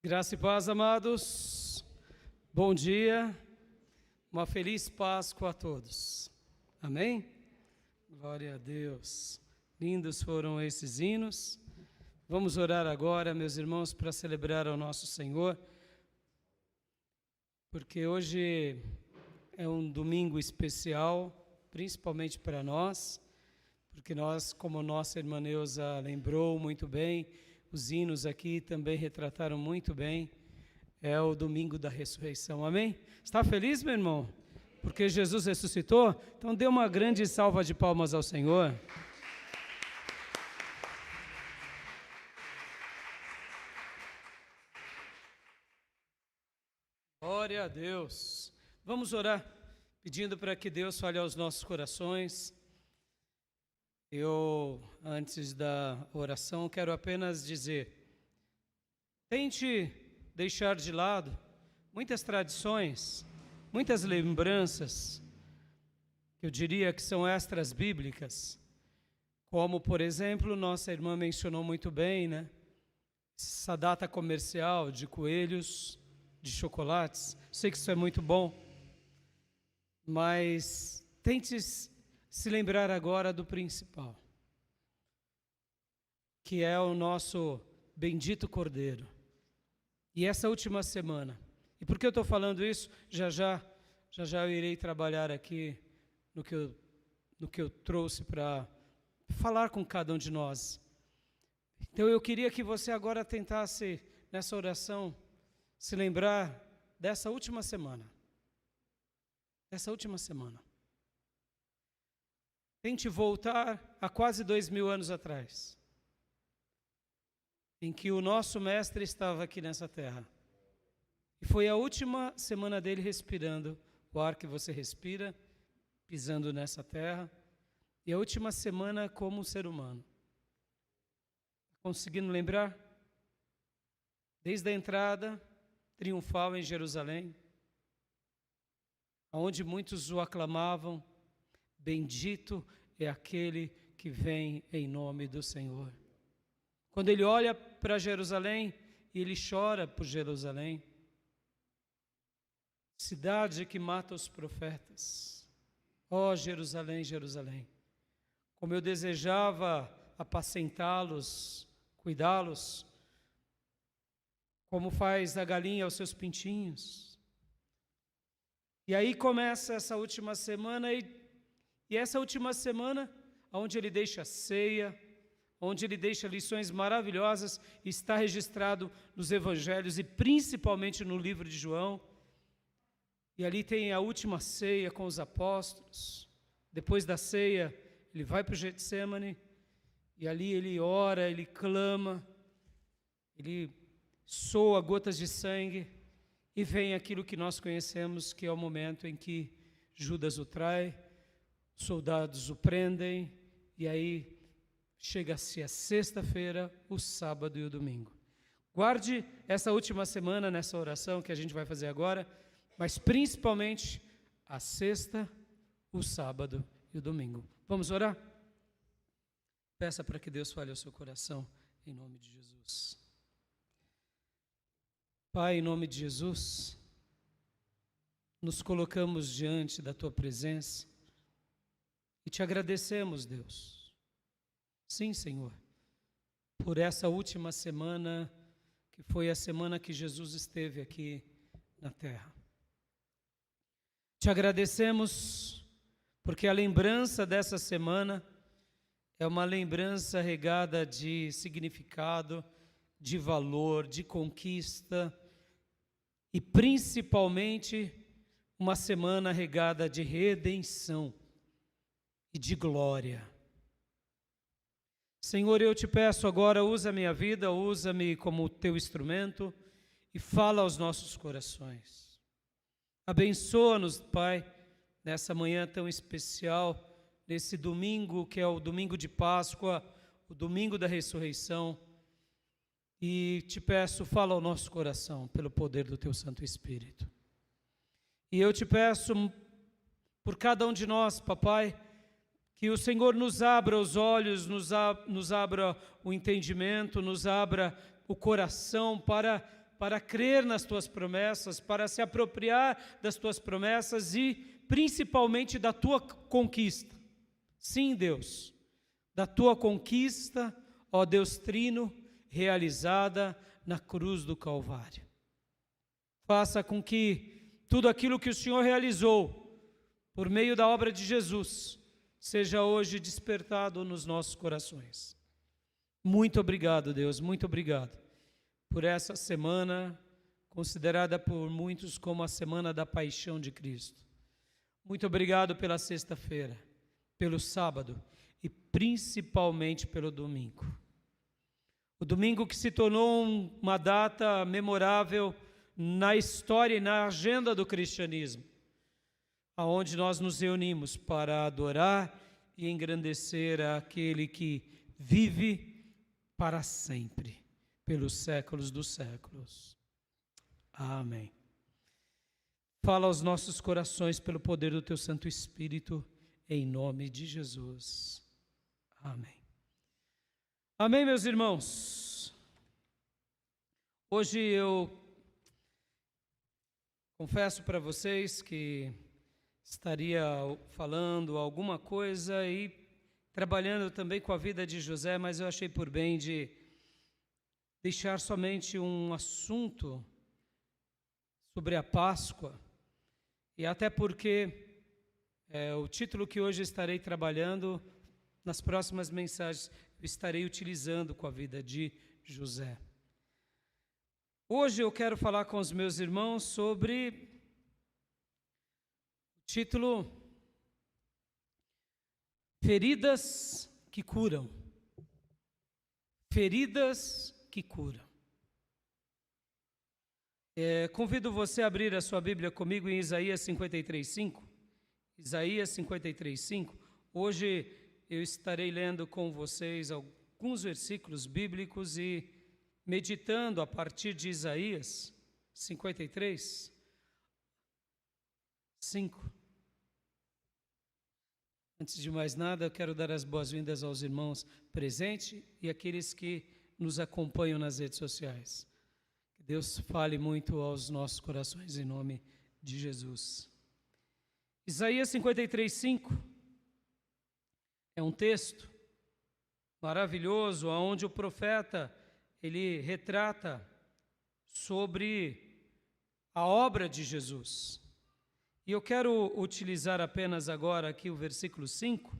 Graça e paz, amados. Bom dia. Uma feliz Páscoa a todos. Amém? Glória a Deus. Lindos foram esses hinos. Vamos orar agora, meus irmãos, para celebrar ao nosso Senhor, porque hoje é um domingo especial, principalmente para nós, porque nós, como nossa irmã Neuza lembrou muito bem, os hinos aqui também retrataram muito bem, é o domingo da ressurreição, amém? Está feliz, meu irmão? Porque Jesus ressuscitou? Então dê uma grande salva de palmas ao Senhor. Glória a Deus. Vamos orar, pedindo para que Deus fale aos nossos corações. Eu, antes da oração, quero apenas dizer, tente deixar de lado muitas tradições, muitas lembranças, que eu diria que são extras bíblicas, como, por exemplo, nossa irmã mencionou muito bem, né? Essa data comercial de coelhos, de chocolates. Sei que isso é muito bom, mas tente se lembrar agora do principal, que é o nosso bendito Cordeiro. E essa última semana, e por que eu estou falando isso? Já eu irei trabalhar aqui no que eu trouxe para falar com cada um de nós. Então eu queria que você agora tentasse, nessa oração, se lembrar dessa última semana. Dessa última semana. Tente voltar a quase 2000 anos atrás, em que o nosso mestre estava aqui nessa terra. E foi a última semana dele respirando o ar que você respira, pisando nessa terra, e a última semana como ser humano. Conseguindo lembrar? Desde a entrada triunfal em Jerusalém, onde muitos o aclamavam, bendito é aquele que vem em nome do Senhor. Quando ele olha para Jerusalém, e ele chora por Jerusalém, cidade que mata os profetas. Ó Jerusalém, Jerusalém, como eu desejava apacentá-los, cuidá-los, como faz a galinha aos seus pintinhos. E aí começa essa última semana, e essa última semana, onde ele deixa a ceia, onde ele deixa lições maravilhosas, está registrado nos evangelhos e principalmente no livro de João. E ali tem a última ceia com os apóstolos. Depois da ceia, ele vai para o Getsêmani, e ali ele ora, ele clama, ele soa gotas de sangue, e vem aquilo que nós conhecemos, que é o momento em que Judas o trai, soldados o prendem, e aí chega-se a sexta-feira, o sábado e o domingo. Guarde essa última semana nessa oração que a gente vai fazer agora, mas principalmente a sexta, o sábado e o domingo. Vamos orar? Peça para que Deus fale ao seu coração, em nome de Jesus. Pai, em nome de Jesus, nos colocamos diante da Tua presença e te agradecemos, Deus. Sim, Senhor, por essa última semana, que foi a semana que Jesus esteve aqui na terra. Te agradecemos porque a lembrança dessa semana é uma lembrança regada de significado, de valor, de conquista e principalmente uma semana regada de redenção e de glória. Senhor, eu te peço agora, usa a minha vida, usa-me como teu instrumento e fala aos nossos corações. Abençoa-nos, Pai, nessa manhã tão especial, nesse domingo que é o domingo de Páscoa, o domingo da ressurreição. E te peço, fala ao nosso coração pelo poder do teu Santo Espírito. E eu te peço por cada um de nós, papai, que o Senhor nos abra os olhos, nos abra o entendimento, nos abra o coração para para crer nas tuas promessas, para se apropriar das tuas promessas e principalmente da tua conquista. Sim, Deus, da tua conquista, ó Deus Trino, realizada na cruz do Calvário. Faça com que tudo aquilo que o Senhor realizou por meio da obra de Jesus seja hoje despertado nos nossos corações. Muito obrigado, Deus, muito obrigado por essa semana, considerada por muitos como a semana da paixão de Cristo. Muito obrigado pela sexta-feira, pelo sábado e principalmente pelo domingo. O domingo que se tornou uma data memorável na história e na agenda do cristianismo, aonde nós nos reunimos para adorar e engrandecer aquele que vive para sempre, pelos séculos dos séculos. Amém. Fala aos nossos corações pelo poder do Teu Santo Espírito, em nome de Jesus. Amém. Amém, meus irmãos. Hoje eu confesso para vocês que estaria falando alguma coisa e trabalhando também com a vida de José, mas eu achei por bem de deixar somente um assunto sobre a Páscoa, e até porque o título que hoje estarei trabalhando, nas próximas mensagens, eu estarei utilizando com a vida de José. Hoje eu quero falar com os meus irmãos sobre o título Feridas que curam. Feridas que curam. Convido você a abrir a sua Bíblia comigo em Isaías 53:5. Isaías 53:5. Hoje eu estarei lendo com vocês alguns versículos bíblicos e meditando a partir de Isaías 53:5. Antes de mais nada, eu quero dar as boas-vindas aos irmãos presentes e àqueles que nos acompanham nas redes sociais. Que Deus fale muito aos nossos corações em nome de Jesus. Isaías 53:5 é um texto maravilhoso, onde o profeta ele retrata sobre a obra de Jesus. E eu quero utilizar apenas agora aqui o versículo 5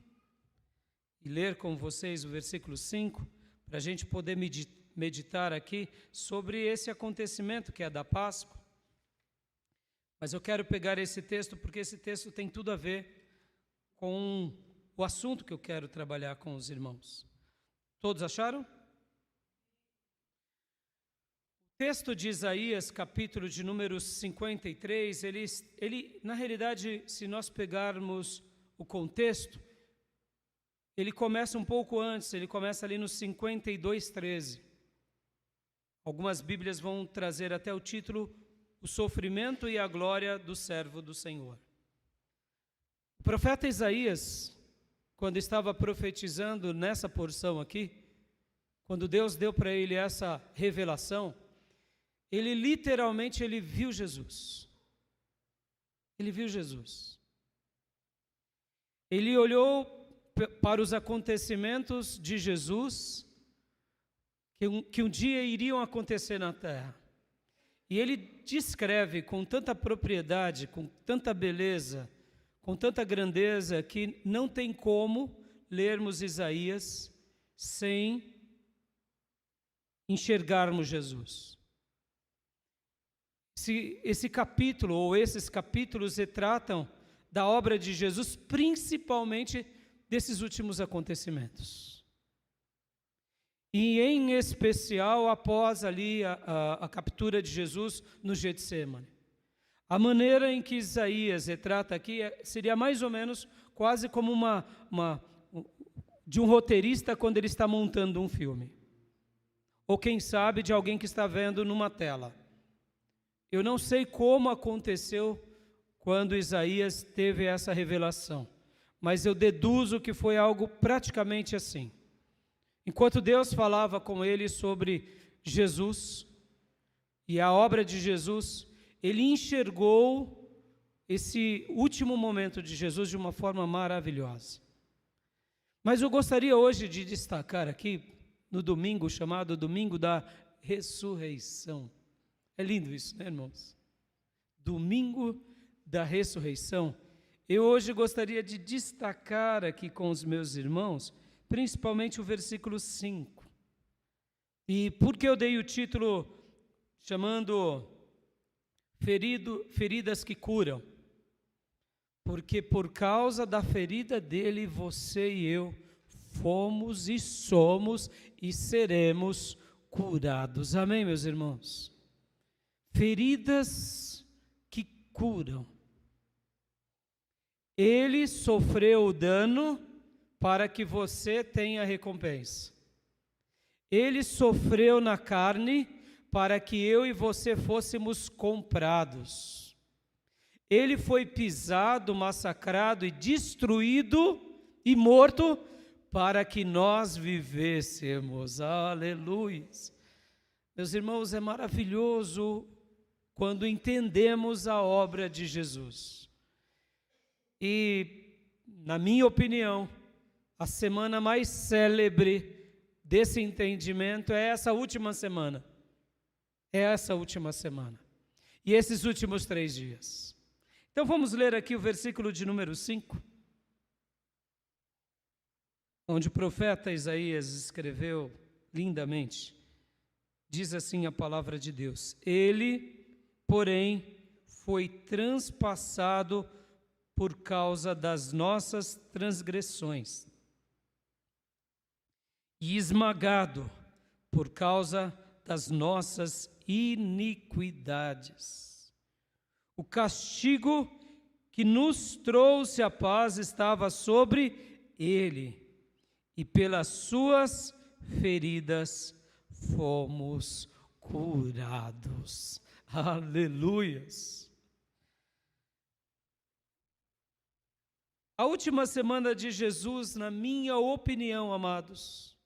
e ler com vocês o versículo 5, para a gente poder meditar aqui sobre esse acontecimento que é da Páscoa. Mas eu quero pegar esse texto porque esse texto tem tudo a ver com o assunto que eu quero trabalhar com os irmãos. Todos acharam? O texto de Isaías, capítulo de número 53, ele, na realidade, se nós pegarmos o contexto, ele começa um pouco antes, ele começa ali no 52:13. Algumas Bíblias vão trazer até o título, O Sofrimento e a Glória do Servo do Senhor. O profeta Isaías, quando estava profetizando nessa porção aqui, quando Deus deu para ele essa revelação, ele literalmente viu Jesus. Ele viu Jesus. Ele olhou para os acontecimentos de Jesus que um dia iriam acontecer na terra. E ele descreve com tanta propriedade, com tanta beleza, com tanta grandeza, que não tem como lermos Isaías sem enxergarmos Jesus. Esse capítulo, ou esses capítulos, retratam da obra de Jesus, principalmente desses últimos acontecimentos. E em especial após ali a captura de Jesus no Getsemane. A maneira em que Isaías retrata aqui seria mais ou menos quase como de um roteirista quando ele está montando um filme. Ou quem sabe de alguém que está vendo numa tela. Eu não sei como aconteceu quando Isaías teve essa revelação, mas eu deduzo que foi algo praticamente assim. Enquanto Deus falava com ele sobre Jesus, e a obra de Jesus, ele enxergou esse último momento de Jesus de uma forma maravilhosa. Mas eu gostaria hoje de destacar aqui, no domingo chamado Domingo da Ressurreição. É lindo isso, né, irmãos? Domingo da Ressurreição. Eu hoje gostaria de destacar aqui com os meus irmãos, principalmente o versículo 5. E por que eu dei o título chamando Feridas que Curam? Porque por causa da ferida dele, você e eu fomos e somos e seremos curados. Amém, meus irmãos? Feridas que curam. Ele sofreu o dano para que você tenha recompensa. Ele sofreu na carne para que eu e você fôssemos comprados. Ele foi pisado, massacrado e destruído e morto para que nós vivêssemos. Aleluia. Meus irmãos, é maravilhoso quando entendemos a obra de Jesus. E, na minha opinião, a semana mais célebre desse entendimento é essa última semana. É essa última semana. E esses últimos 3 dias. Então vamos ler aqui o versículo de número 5, onde o profeta Isaías escreveu lindamente. Diz assim a palavra de Deus: Ele, porém, foi transpassado por causa das nossas transgressões e esmagado por causa das nossas iniquidades. O castigo que nos trouxe a paz estava sobre ele, e pelas suas feridas fomos curados. Aleluias! A última semana de Jesus, na minha opinião, amados,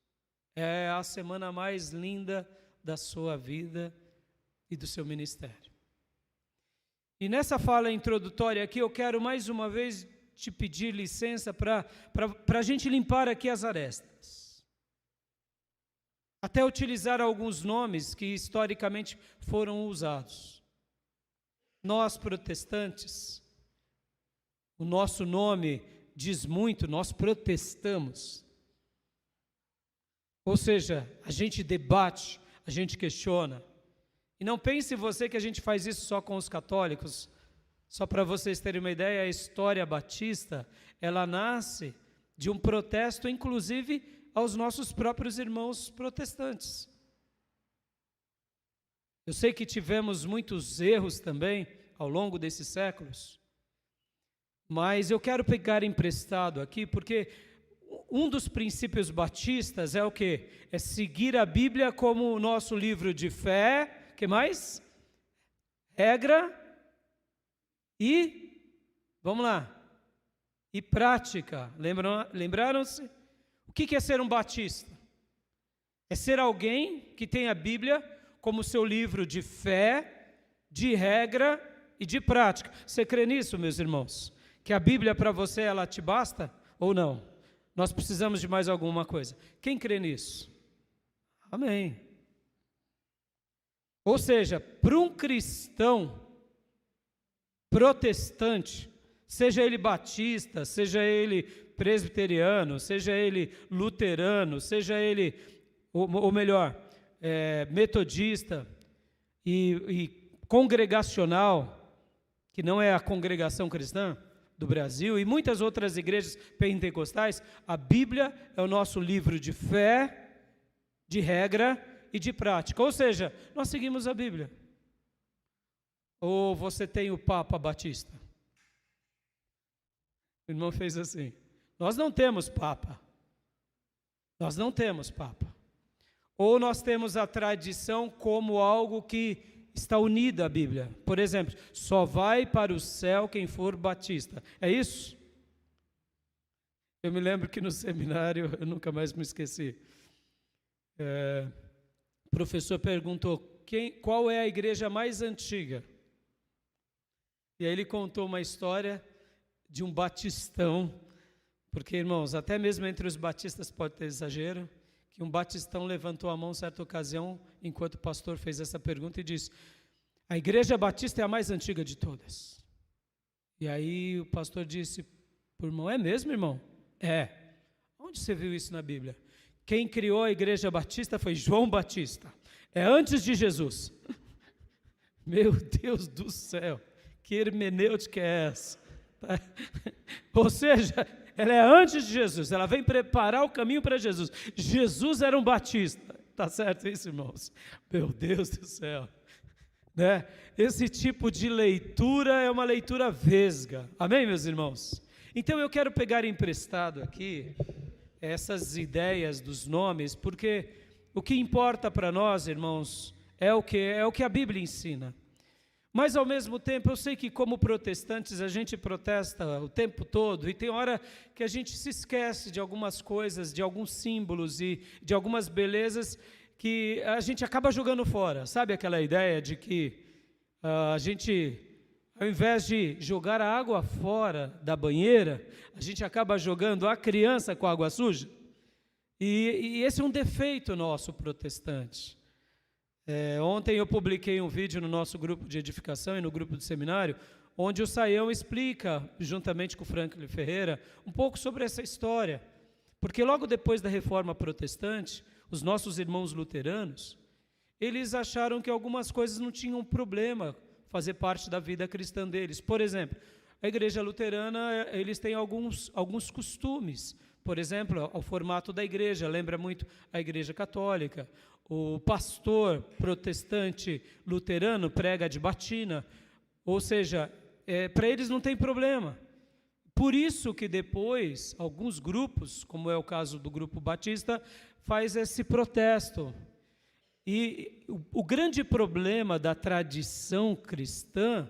é a semana mais linda da sua vida e do seu ministério. E nessa fala introdutória aqui, eu quero mais uma vez te pedir licença para a gente limpar aqui as arestas. Até utilizar alguns nomes que historicamente foram usados. Nós, protestantes, o nosso nome diz muito, nós protestamos. Ou seja, a gente debate, a gente questiona. E não pense você que a gente faz isso só com os católicos. Só para vocês terem uma ideia, a história batista, ela nasce de um protesto, inclusive, aos nossos próprios irmãos protestantes. Eu sei que tivemos muitos erros também ao longo desses séculos, mas eu quero pegar emprestado aqui, porque um dos princípios batistas é o quê? É seguir a Bíblia como o nosso livro de fé. Que mais? Regra e, vamos lá, e prática. Lembraram-se? O que é ser um batista? É ser alguém que tem a Bíblia como seu livro de fé, de regra e de prática. Você crê nisso, meus irmãos? Que a Bíblia para você, ela te basta ou não? Nós precisamos de mais alguma coisa. Quem crê nisso? Amém. Ou seja, para um cristão protestante, seja ele batista, seja ele presbiteriano, seja ele luterano, seja ele, ou melhor, metodista e congregacional, que não é a congregação cristã do Brasil, e muitas outras igrejas pentecostais, a Bíblia é o nosso livro de fé, de regra e de prática. Ou seja, nós seguimos a Bíblia. Ou você tem o Papa Batista? O irmão fez assim. Nós não temos Papa. Nós não temos Papa. Ou nós temos a tradição como algo que está unido à Bíblia. Por exemplo, só vai para o céu quem for batista. É isso? Eu me lembro que no seminário, eu nunca mais me esqueci, o professor perguntou, qual é a igreja mais antiga? E aí ele contou uma história de um batistão, porque, irmãos, até mesmo entre os batistas pode ter exagero, que um batistão levantou a mão certa ocasião, enquanto o pastor fez essa pergunta, e disse: a igreja batista é a mais antiga de todas. E aí o pastor disse para o irmão: é mesmo, irmão? É. Onde você viu isso na Bíblia? Quem criou a igreja batista foi João Batista. É antes de Jesus. Meu Deus do céu, que hermenêutica é essa? Tá? Ou seja, ela é antes de Jesus, ela vem preparar o caminho para Jesus. Jesus era um batista, tá certo isso, irmãos? Meu Deus do céu, né? Esse tipo de leitura é uma leitura vesga, amém, meus irmãos? Então eu quero pegar emprestado aqui essas ideias dos nomes, porque o que importa para nós, irmãos, é o que a Bíblia ensina. Mas, ao mesmo tempo, eu sei que como protestantes a gente protesta o tempo todo, e tem hora que a gente se esquece de algumas coisas, de alguns símbolos e de algumas belezas que a gente acaba jogando fora. Sabe aquela ideia de que a gente, ao invés de jogar a água fora da banheira, a gente acaba jogando a criança com a água suja? E esse é um defeito nosso, protestante. Ontem eu publiquei um vídeo no nosso grupo de edificação e no grupo de seminário, onde o Saião explica, juntamente com o Franklin Ferreira, um pouco sobre essa história. Porque logo depois da reforma protestante, os nossos irmãos luteranos, eles acharam que algumas coisas não tinham problema fazer parte da vida cristã deles. Por exemplo, a igreja luterana, eles têm alguns costumes. Por exemplo, o formato da igreja lembra muito a igreja católica. O pastor protestante luterano prega de batina, ou seja, para eles não tem problema. Por isso que depois, alguns grupos, como é o caso do grupo batista, faz esse protesto. E o grande problema da tradição cristã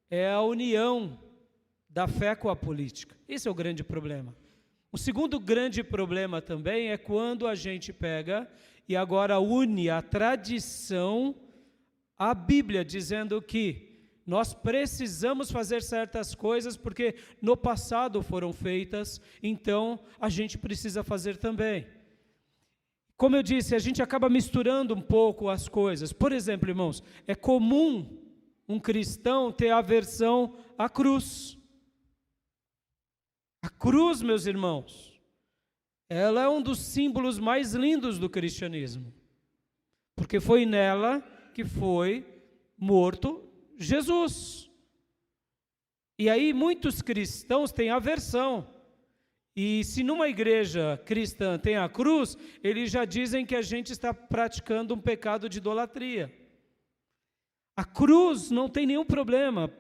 é a união da fé com a política. Esse é o grande problema. O segundo grande problema também é quando a gente pega e agora une a tradição à Bíblia, dizendo que nós precisamos fazer certas coisas porque no passado foram feitas, então a gente precisa fazer também. Como eu disse, a gente acaba misturando um pouco as coisas. Por exemplo, irmãos, é comum um cristão ter aversão à cruz. A cruz, meus irmãos, ela é um dos símbolos mais lindos do cristianismo, porque foi nela que foi morto Jesus. E aí muitos cristãos têm aversão, e se numa igreja cristã tem a cruz, eles já dizem que a gente está praticando um pecado de idolatria. A cruz não tem nenhum problema,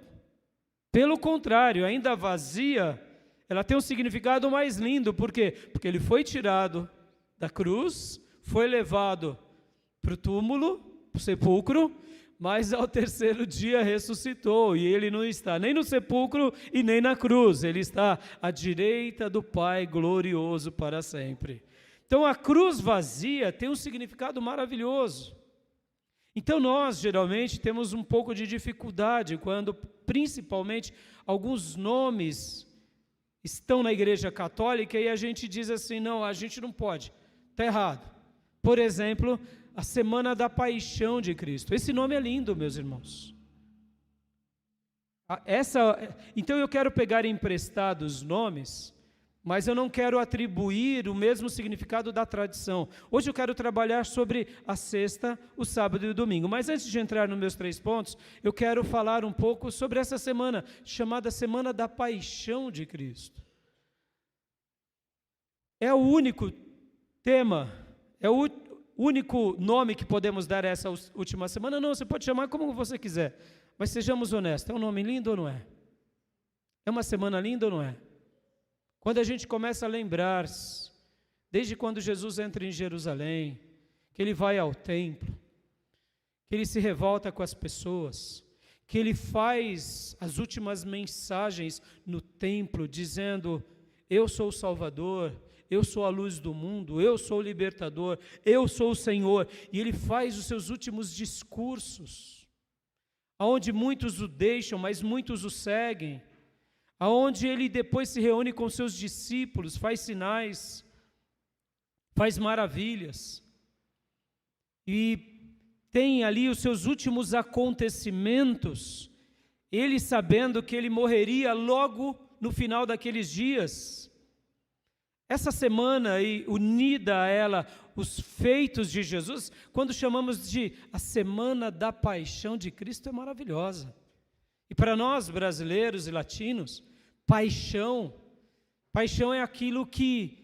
pelo contrário, ainda vazia, ela tem um significado mais lindo. Por quê? Porque ele foi tirado da cruz, foi levado para o túmulo, para o sepulcro, mas ao terceiro dia ressuscitou, e ele não está nem no sepulcro e nem na cruz, ele está à direita do Pai glorioso para sempre. Então a cruz vazia tem um significado maravilhoso. Então nós geralmente temos um pouco de dificuldade quando principalmente alguns nomes estão na igreja católica e a gente diz assim: não, a gente não pode, está errado. Por exemplo, a Semana da Paixão de Cristo. Esse nome é lindo, meus irmãos. Então eu quero pegar emprestados nomes, mas eu não quero atribuir o mesmo significado da tradição. Hoje eu quero trabalhar sobre a sexta, o sábado e o domingo. Mas antes de entrar nos meus 3 pontos, eu quero falar um pouco sobre essa semana, chamada Semana da Paixão de Cristo. É o único tema, é o único nome que podemos dar a essa última semana? Não, você pode chamar como você quiser, mas sejamos honestos, é um nome lindo ou não é? É uma semana linda ou não é? Quando a gente começa a lembrar, desde quando Jesus entra em Jerusalém, que ele vai ao templo, que ele se revolta com as pessoas, que ele faz as últimas mensagens no templo, dizendo: eu sou o Salvador, eu sou a luz do mundo, eu sou o libertador, eu sou o Senhor. E ele faz os seus últimos discursos, aonde muitos o deixam, mas muitos o seguem, aonde ele depois se reúne com seus discípulos, faz sinais, faz maravilhas, e tem ali os seus últimos acontecimentos, ele sabendo que ele morreria logo no final daqueles dias. Essa semana, e unida a ela, os feitos de Jesus, quando chamamos de a Semana da Paixão de Cristo, é maravilhosa. E para nós, brasileiros e latinos, paixão é aquilo que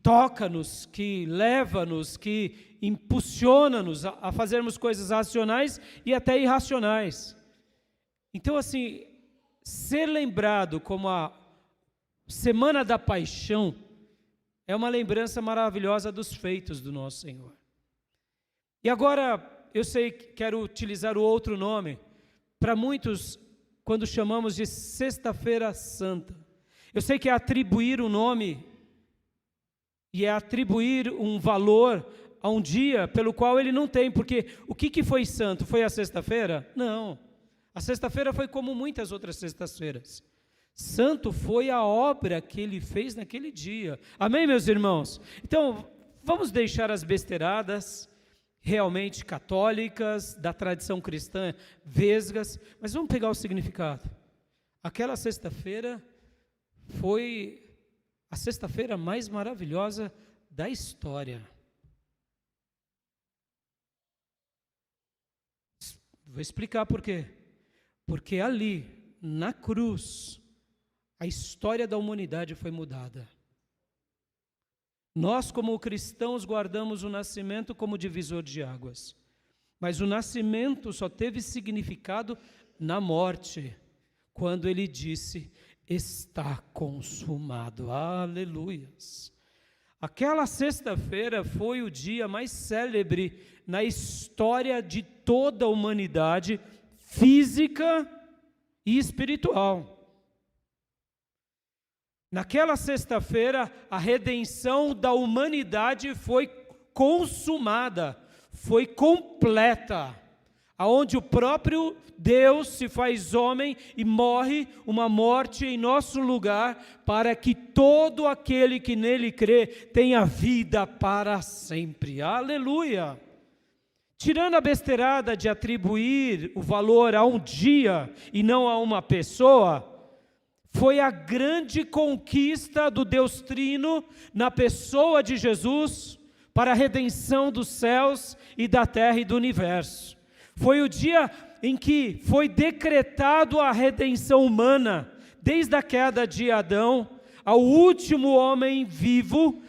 toca-nos, que leva-nos, que impulsiona-nos a fazermos coisas racionais e até irracionais. Então, assim, ser lembrado como a Semana da Paixão é uma lembrança maravilhosa dos feitos do nosso Senhor. E agora, eu sei que quero utilizar o outro nome, para muitos, quando chamamos de Sexta-feira Santa. Eu sei que é atribuir um nome e é atribuir um valor a um dia pelo qual ele não tem, porque o que foi santo? Foi a sexta-feira? Não. A sexta-feira foi como muitas outras sextas-feiras. Santo foi a obra que ele fez naquele dia. Amém, meus irmãos? Então, vamos deixar as besteiradas realmente católicas, da tradição cristã, vesgas, mas vamos pegar o significado. Aquela sexta-feira foi a sexta-feira mais maravilhosa da história. Vou explicar por quê. Porque ali, na cruz, a história da humanidade foi mudada. Nós, como cristãos, guardamos o nascimento como divisor de águas. Mas o nascimento só teve significado na morte, quando ele disse, está consumado. Aleluias. Aquela sexta-feira foi o dia mais célebre na história de toda a humanidade, física e espiritual. Naquela sexta-feira, a redenção da humanidade foi consumada, foi completa, aonde o próprio Deus se faz homem e morre uma morte em nosso lugar, para que todo aquele que nele crê tenha vida para sempre. Aleluia! Tirando a besteirada de atribuir o valor a um dia e não a uma pessoa, foi a grande conquista do Deus Trino na pessoa de Jesus para a redenção dos céus e da terra e do universo. Foi o dia em que foi decretado a redenção humana, desde a queda de Adão ao último homem vivo.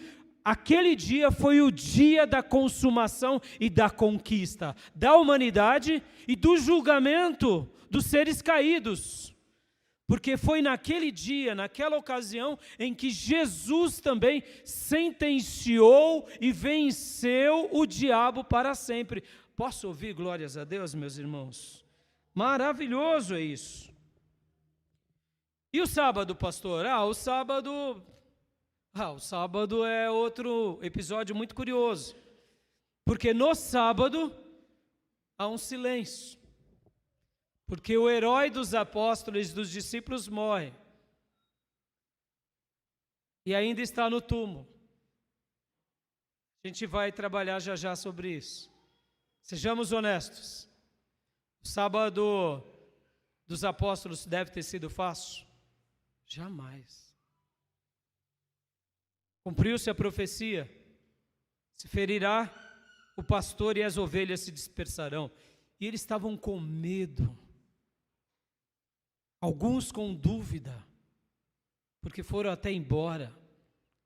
Aquele dia foi o dia da consumação e da conquista da humanidade e do julgamento dos seres caídos. Porque foi naquele dia, naquela ocasião, em que Jesus também sentenciou e venceu o diabo para sempre. Posso ouvir glórias a Deus, meus irmãos? Maravilhoso é isso. E o sábado, pastor? O sábado é outro episódio muito curioso. Porque no sábado há um silêncio. Porque o herói dos apóstolos e dos discípulos morre. E ainda está no túmulo. A gente vai trabalhar já já sobre isso. Sejamos honestos. O sábado dos apóstolos deve ter sido fácil? Jamais. Cumpriu-se a profecia. Se ferirá o pastor e as ovelhas se dispersarão. E eles estavam com medo. Alguns com dúvida, porque foram até embora,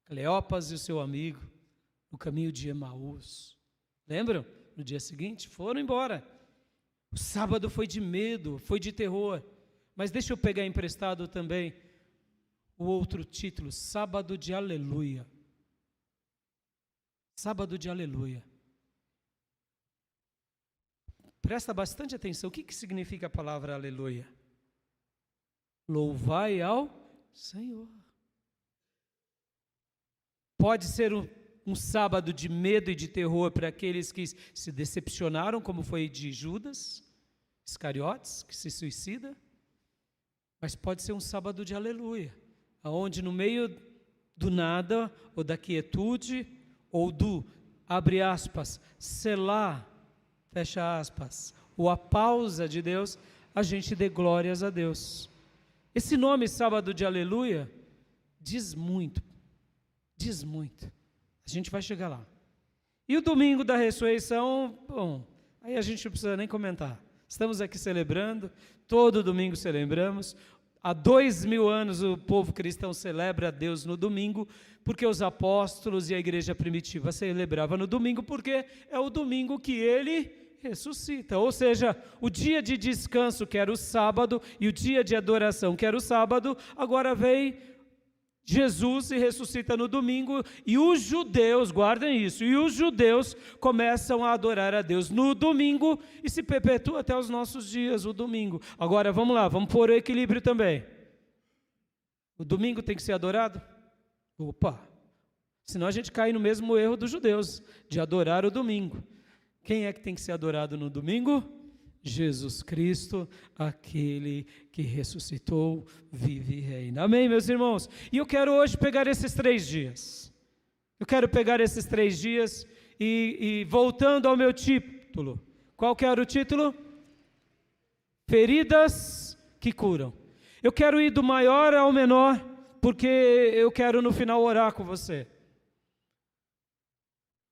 Cleopas e o seu amigo, no caminho de Emaús. Lembram? No dia seguinte, foram embora. O sábado foi de medo, foi de terror. Mas deixa eu pegar emprestado também o outro título, Sábado de Aleluia. Sábado de Aleluia. Presta bastante atenção, o que significa a palavra aleluia? Louvai ao Senhor. Pode ser um sábado de medo e de terror para aqueles que se decepcionaram, como foi de Judas Iscariotes, que se suicida. Mas pode ser um sábado de aleluia, onde no meio do nada, ou da quietude, ou do, abre aspas, selar, fecha aspas, ou a pausa de Deus, a gente dê glórias a Deus. Esse nome sábado de aleluia diz muito, diz muito. A gente vai chegar lá. E o domingo da ressurreição, bom, aí a gente não precisa nem comentar. Estamos aqui celebrando, todo domingo celebramos. Há 2000 anos o povo cristão celebra a Deus no domingo, porque os apóstolos e a igreja primitiva celebravam no domingo, porque é o domingo que ele ressuscita. Ou seja, o dia de descanso, que era o sábado, e o dia de adoração, que era o sábado, agora vem Jesus e ressuscita no domingo, e os judeus, guardem isso, e os judeus começam a adorar a Deus no domingo, e se perpetua até os nossos dias, o domingo. Agora, vamos lá, vamos pôr o equilíbrio também. O domingo tem que ser adorado? Opa! Senão a gente cai no mesmo erro dos judeus, de adorar o domingo. Quem é que tem que ser adorado no domingo? Jesus Cristo, aquele que ressuscitou, vive e reina. Amém, meus irmãos? E eu quero hoje pegar esses 3 dias. Eu quero pegar esses 3 dias e voltando ao meu título. Qual que era o título? Feridas que curam. Eu quero ir do maior ao menor, porque eu quero no final orar com você.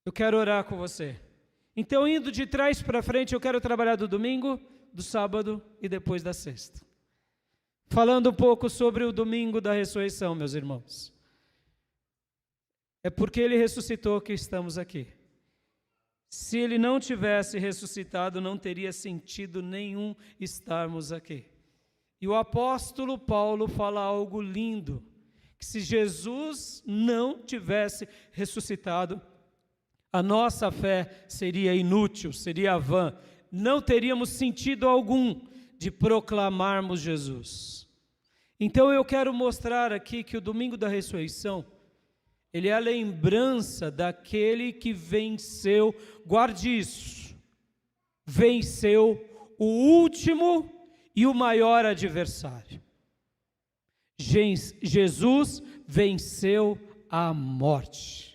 Eu quero orar com você. Então, indo de trás para frente, eu quero trabalhar do domingo, do sábado e depois da sexta. Falando um pouco sobre o domingo da ressurreição, meus irmãos. É porque ele ressuscitou que estamos aqui. Se ele não tivesse ressuscitado, não teria sentido nenhum estarmos aqui. E o apóstolo Paulo fala algo lindo, que se Jesus não tivesse ressuscitado, a nossa fé seria inútil, seria vã, não teríamos sentido algum de proclamarmos Jesus. Então eu quero mostrar aqui que o domingo da ressurreição, ele é a lembrança daquele que venceu, guarde isso, venceu o último e o maior adversário. Jesus venceu a morte.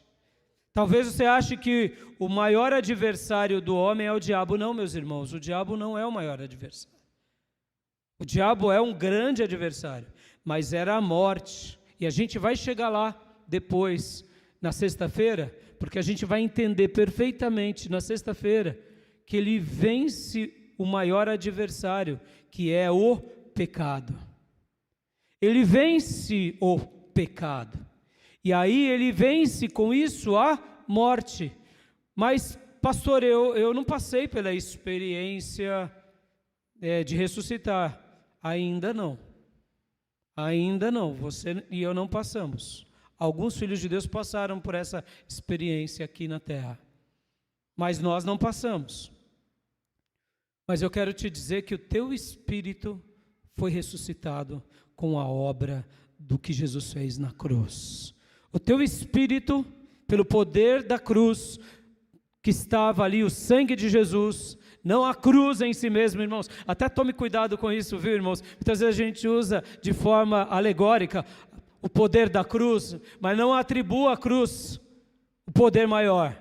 Talvez você ache que o maior adversário do homem é o diabo. Não, meus irmãos, o diabo não é o maior adversário. O diabo é um grande adversário, mas era a morte. E a gente vai chegar lá depois, na sexta-feira, porque a gente vai entender perfeitamente na sexta-feira que ele vence o maior adversário, que é o pecado. Ele vence o pecado. E aí ele vence com isso a morte. Mas, pastor, eu não passei pela experiência de ressuscitar. Ainda não. Ainda não. Você e eu não passamos. Alguns filhos de Deus passaram por essa experiência aqui na terra. Mas nós não passamos. Mas eu quero te dizer que o teu espírito foi ressuscitado com a obra do que Jesus fez na cruz. O teu espírito, pelo poder da cruz, que estava ali, o sangue de Jesus, não a cruz em si mesmo, irmãos. Até tome cuidado com isso, viu, irmãos? Muitas vezes a gente usa de forma alegórica o poder da cruz, mas não atribua à cruz o poder maior.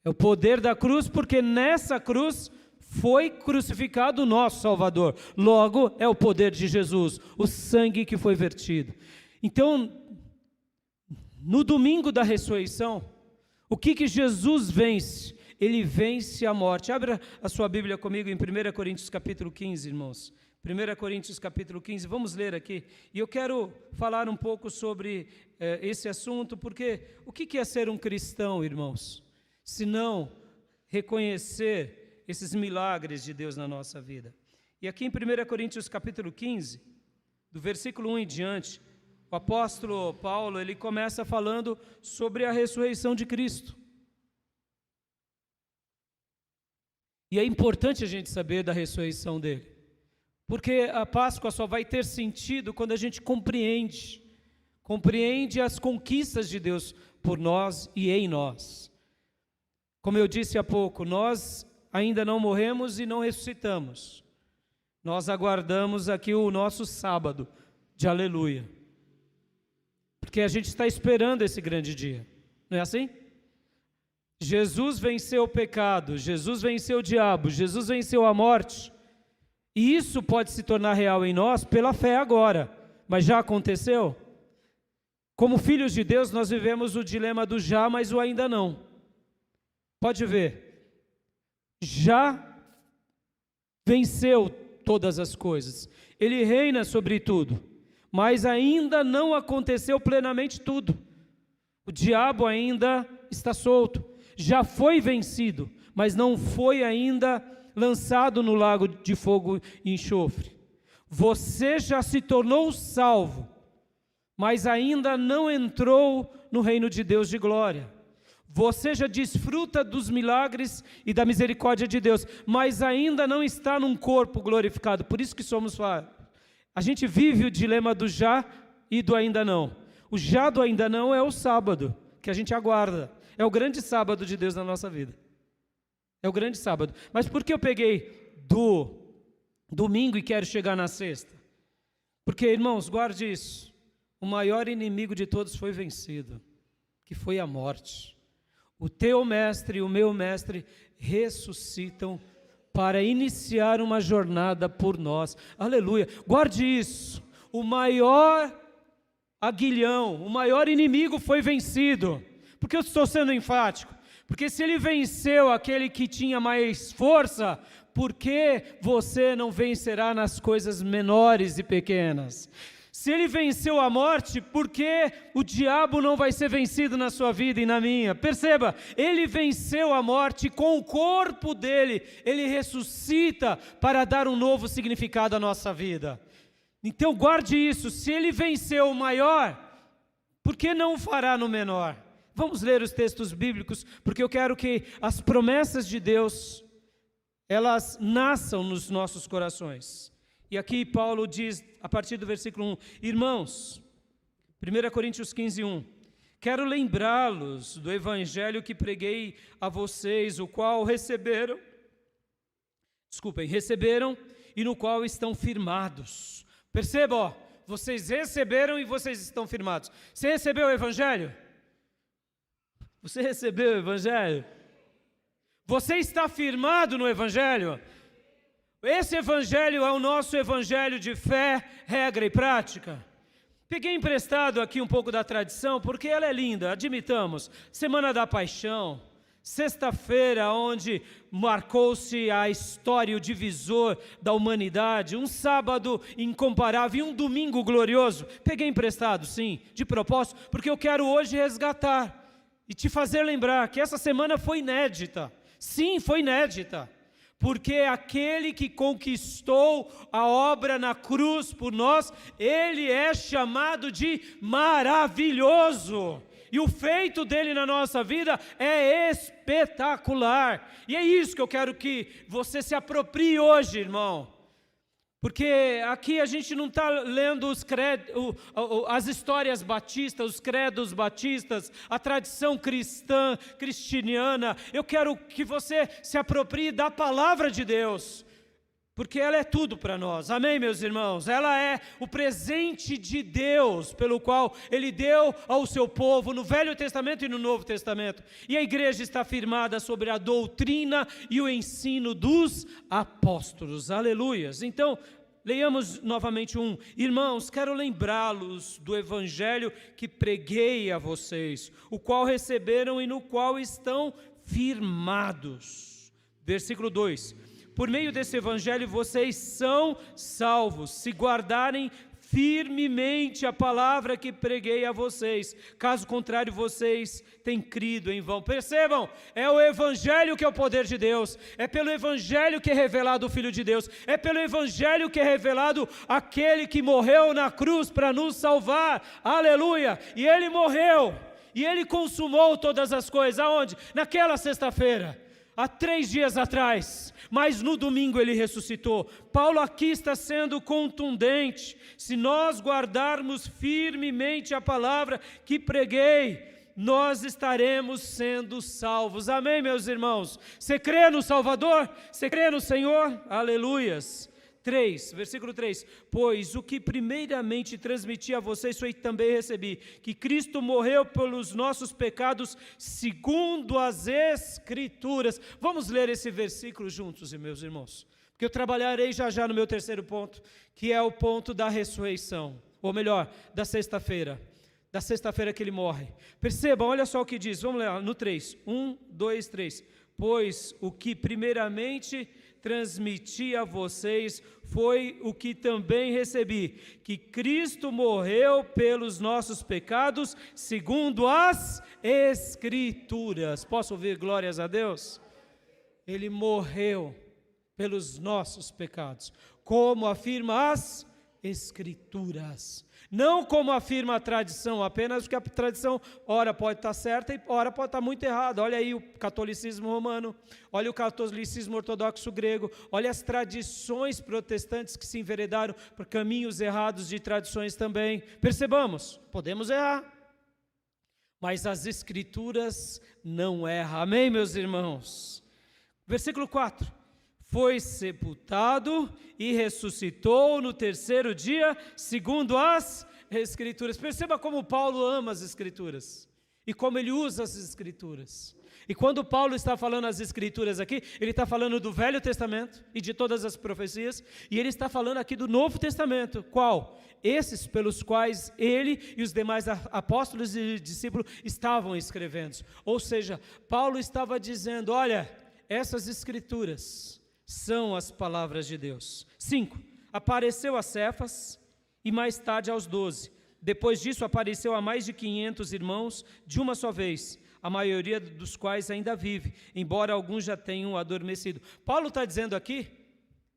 É o poder da cruz, porque nessa cruz foi crucificado o nosso Salvador. Logo, é o poder de Jesus, o sangue que foi vertido. Então, no domingo da ressurreição, o que Jesus vence? Ele vence a morte. Abra a sua Bíblia comigo em 1 Coríntios capítulo 15, irmãos. 1 Coríntios capítulo 15, vamos ler aqui. E eu quero falar um pouco sobre esse assunto, porque o que é ser um cristão, irmãos? Se não reconhecer esses milagres de Deus na nossa vida. E aqui em 1 Coríntios capítulo 15, do versículo 1 em diante, o apóstolo Paulo, ele começa falando sobre a ressurreição de Cristo. E é importante a gente saber da ressurreição dele, porque a Páscoa só vai ter sentido quando a gente compreende as conquistas de Deus por nós e em nós. Como eu disse há pouco, nós ainda não morremos e não ressuscitamos. Nós aguardamos aqui o nosso sábado de aleluia. Porque a gente está esperando esse grande dia. Não é assim? Jesus venceu o pecado, Jesus venceu o diabo, Jesus venceu a morte. E isso pode se tornar real em nós pela fé agora. Mas já aconteceu? Como filhos de Deus, nós vivemos o dilema do já, mas o ainda não. Pode ver. Já venceu todas as coisas. Ele reina sobre tudo. Mas ainda não aconteceu plenamente tudo. O diabo ainda está solto. Já foi vencido, mas não foi ainda lançado no lago de fogo e enxofre. Você já se tornou salvo, mas ainda não entrou no reino de Deus de glória. Você já desfruta dos milagres e da misericórdia de Deus, mas ainda não está num corpo glorificado. Por isso que somos falhos. A gente vive o dilema do já e do ainda não. O já do ainda não é o sábado, que a gente aguarda. É o grande sábado de Deus na nossa vida. É o grande sábado. Mas por que eu peguei do domingo e quero chegar na sexta? Porque, irmãos, guarde isso. O maior inimigo de todos foi vencido, que foi a morte. O teu mestre e o meu mestre ressuscitam para iniciar uma jornada por nós. Aleluia. Guarde isso. O maior aguilhão, o maior inimigo foi vencido. Por que eu estou sendo enfático? Porque se ele venceu aquele que tinha mais força, por que você não vencerá nas coisas menores e pequenas? Se ele venceu a morte, por que o diabo não vai ser vencido na sua vida e na minha? Perceba, ele venceu a morte, com o corpo dele, ele ressuscita para dar um novo significado à nossa vida. Então guarde isso, se ele venceu o maior, por que não o fará no menor? Vamos ler os textos bíblicos, porque eu quero que as promessas de Deus, elas nasçam nos nossos corações. E aqui Paulo diz, a partir do versículo 1, irmãos, 1 Coríntios 15, 1, quero lembrá-los do evangelho que preguei a vocês, o qual receberam e no qual estão firmados. Perceba, ó, vocês receberam e vocês estão firmados. Você recebeu o evangelho? Você recebeu o evangelho? Você está firmado no evangelho? Esse evangelho é o nosso evangelho de fé, regra e prática. Peguei emprestado aqui um pouco da tradição, porque ela é linda, admitamos. Semana da Paixão, sexta-feira, onde marcou-se a história, o divisor da humanidade, um sábado incomparável e um domingo glorioso. Peguei emprestado, sim, de propósito, porque eu quero hoje resgatar e te fazer lembrar que essa semana foi inédita. Sim, foi inédita. Porque aquele que conquistou a obra na cruz por nós, ele é chamado de maravilhoso. E o feito dele na nossa vida é espetacular. E é isso que eu quero que você se aproprie hoje, irmão. Porque aqui a gente não está lendo as histórias batistas, os credos batistas, a tradição cristã, cristiana. Eu quero que você se aproprie da palavra de Deus, porque ela é tudo para nós, amém, meus irmãos? Ela é o presente de Deus, pelo qual Ele deu ao seu povo no Velho Testamento e no Novo Testamento. E a igreja está firmada sobre a doutrina e o ensino dos apóstolos, aleluias. Então, leiamos novamente irmãos, quero lembrá-los do evangelho que preguei a vocês, o qual receberam e no qual estão firmados. Versículo 2. Por meio desse evangelho vocês são salvos, se guardarem firmemente a palavra que preguei a vocês. Caso contrário, vocês têm crido em vão. Percebam, é o evangelho que é o poder de Deus, é pelo evangelho que é revelado o Filho de Deus, é pelo evangelho que é revelado aquele que morreu na cruz para nos salvar, aleluia, e ele morreu, e ele consumou todas as coisas, aonde? Naquela sexta-feira, há 3 dias atrás, mas no domingo ele ressuscitou. Paulo aqui está sendo contundente. Se nós guardarmos firmemente a palavra que preguei, nós estaremos sendo salvos. Amém, meus irmãos? Você crê no Salvador? Você crê no Senhor? Aleluias. 3, versículo 3, pois o que primeiramente transmiti a vocês foi também recebi, que Cristo morreu pelos nossos pecados, segundo as Escrituras. Vamos ler esse versículo juntos, meus irmãos, porque eu trabalharei já no meu terceiro ponto, que é o ponto da ressurreição, ou melhor, da sexta-feira que ele morre. Percebam, olha só o que diz, vamos ler no 3, 1, 2, 3, pois o que primeiramente transmiti a vocês foi o que também recebi, que Cristo morreu pelos nossos pecados, segundo as Escrituras. Posso ouvir glórias a Deus? Ele morreu pelos nossos pecados, como afirma as Escrituras. Não como afirma a tradição, apenas porque a tradição ora pode estar certa e ora pode estar muito errada. Olha aí o catolicismo romano, olha o catolicismo ortodoxo grego, olha as tradições protestantes que se enveredaram por caminhos errados de tradições também. Percebamos, podemos errar, mas as Escrituras não erram. Amém, meus irmãos? Versículo 4. Foi sepultado e ressuscitou no terceiro dia, segundo as Escrituras. Perceba como Paulo ama as Escrituras e como ele usa as Escrituras. E quando Paulo está falando as Escrituras aqui, ele está falando do Velho Testamento e de todas as profecias, e ele está falando aqui do Novo Testamento. Qual? Esses pelos quais ele e os demais apóstolos e discípulos estavam escrevendo. Ou seja, Paulo estava dizendo, olha, essas Escrituras são as palavras de Deus. 5. Apareceu a Cefas e mais tarde aos 12. Depois disso apareceu a mais de 500 irmãos de uma só vez, a maioria dos quais ainda vive, embora alguns já tenham adormecido. Paulo está dizendo aqui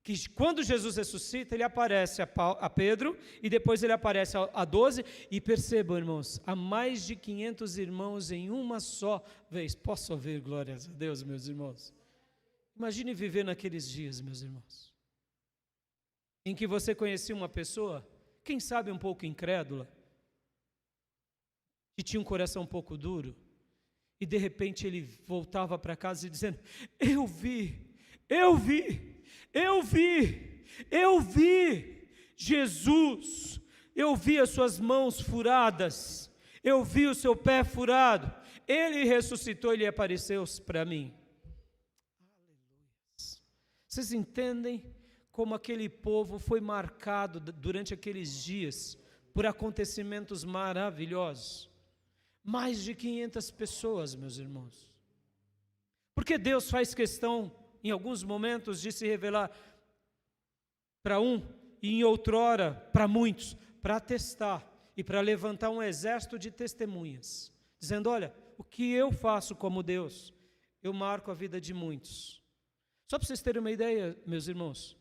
que quando Jesus ressuscita, ele aparece a Pedro e depois ele aparece a 12, e percebam, irmãos, há mais de 500 irmãos em uma só vez. Posso ouvir glórias a Deus, meus irmãos? Imagine viver naqueles dias, meus irmãos, em que você conhecia uma pessoa, quem sabe um pouco incrédula, que tinha um coração um pouco duro, e de repente ele voltava para casa dizendo, eu vi Jesus, eu vi as suas mãos furadas, eu vi o seu pé furado, ele ressuscitou, ele apareceu para mim. Vocês entendem como aquele povo foi marcado durante aqueles dias por acontecimentos maravilhosos? Mais de 500 pessoas, meus irmãos. Porque Deus faz questão, em alguns momentos, de se revelar para um e em outrora para muitos, para testar e para levantar um exército de testemunhas, dizendo, olha, o que eu faço como Deus, eu marco a vida de muitos. Só para vocês terem uma ideia, meus irmãos,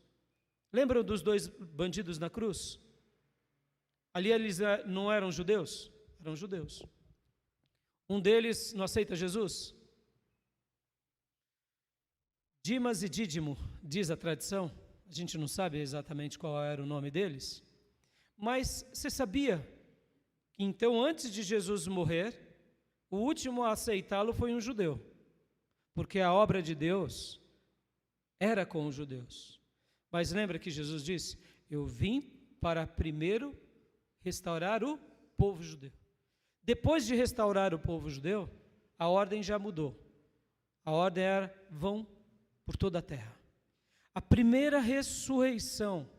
lembram dos 2 bandidos na cruz? Ali eles não eram judeus? Eram judeus. Um deles não aceita Jesus? Dimas e Dídimo, diz a tradição, a gente não sabe exatamente qual era o nome deles, mas você sabia que então antes de Jesus morrer, o último a aceitá-lo foi um judeu, porque a obra de Deus era com os judeus. Mas lembra que Jesus disse, eu vim para primeiro restaurar o povo judeu. Depois de restaurar o povo judeu, a ordem já mudou. A ordem era, vão por toda a terra. A primeira ressurreição,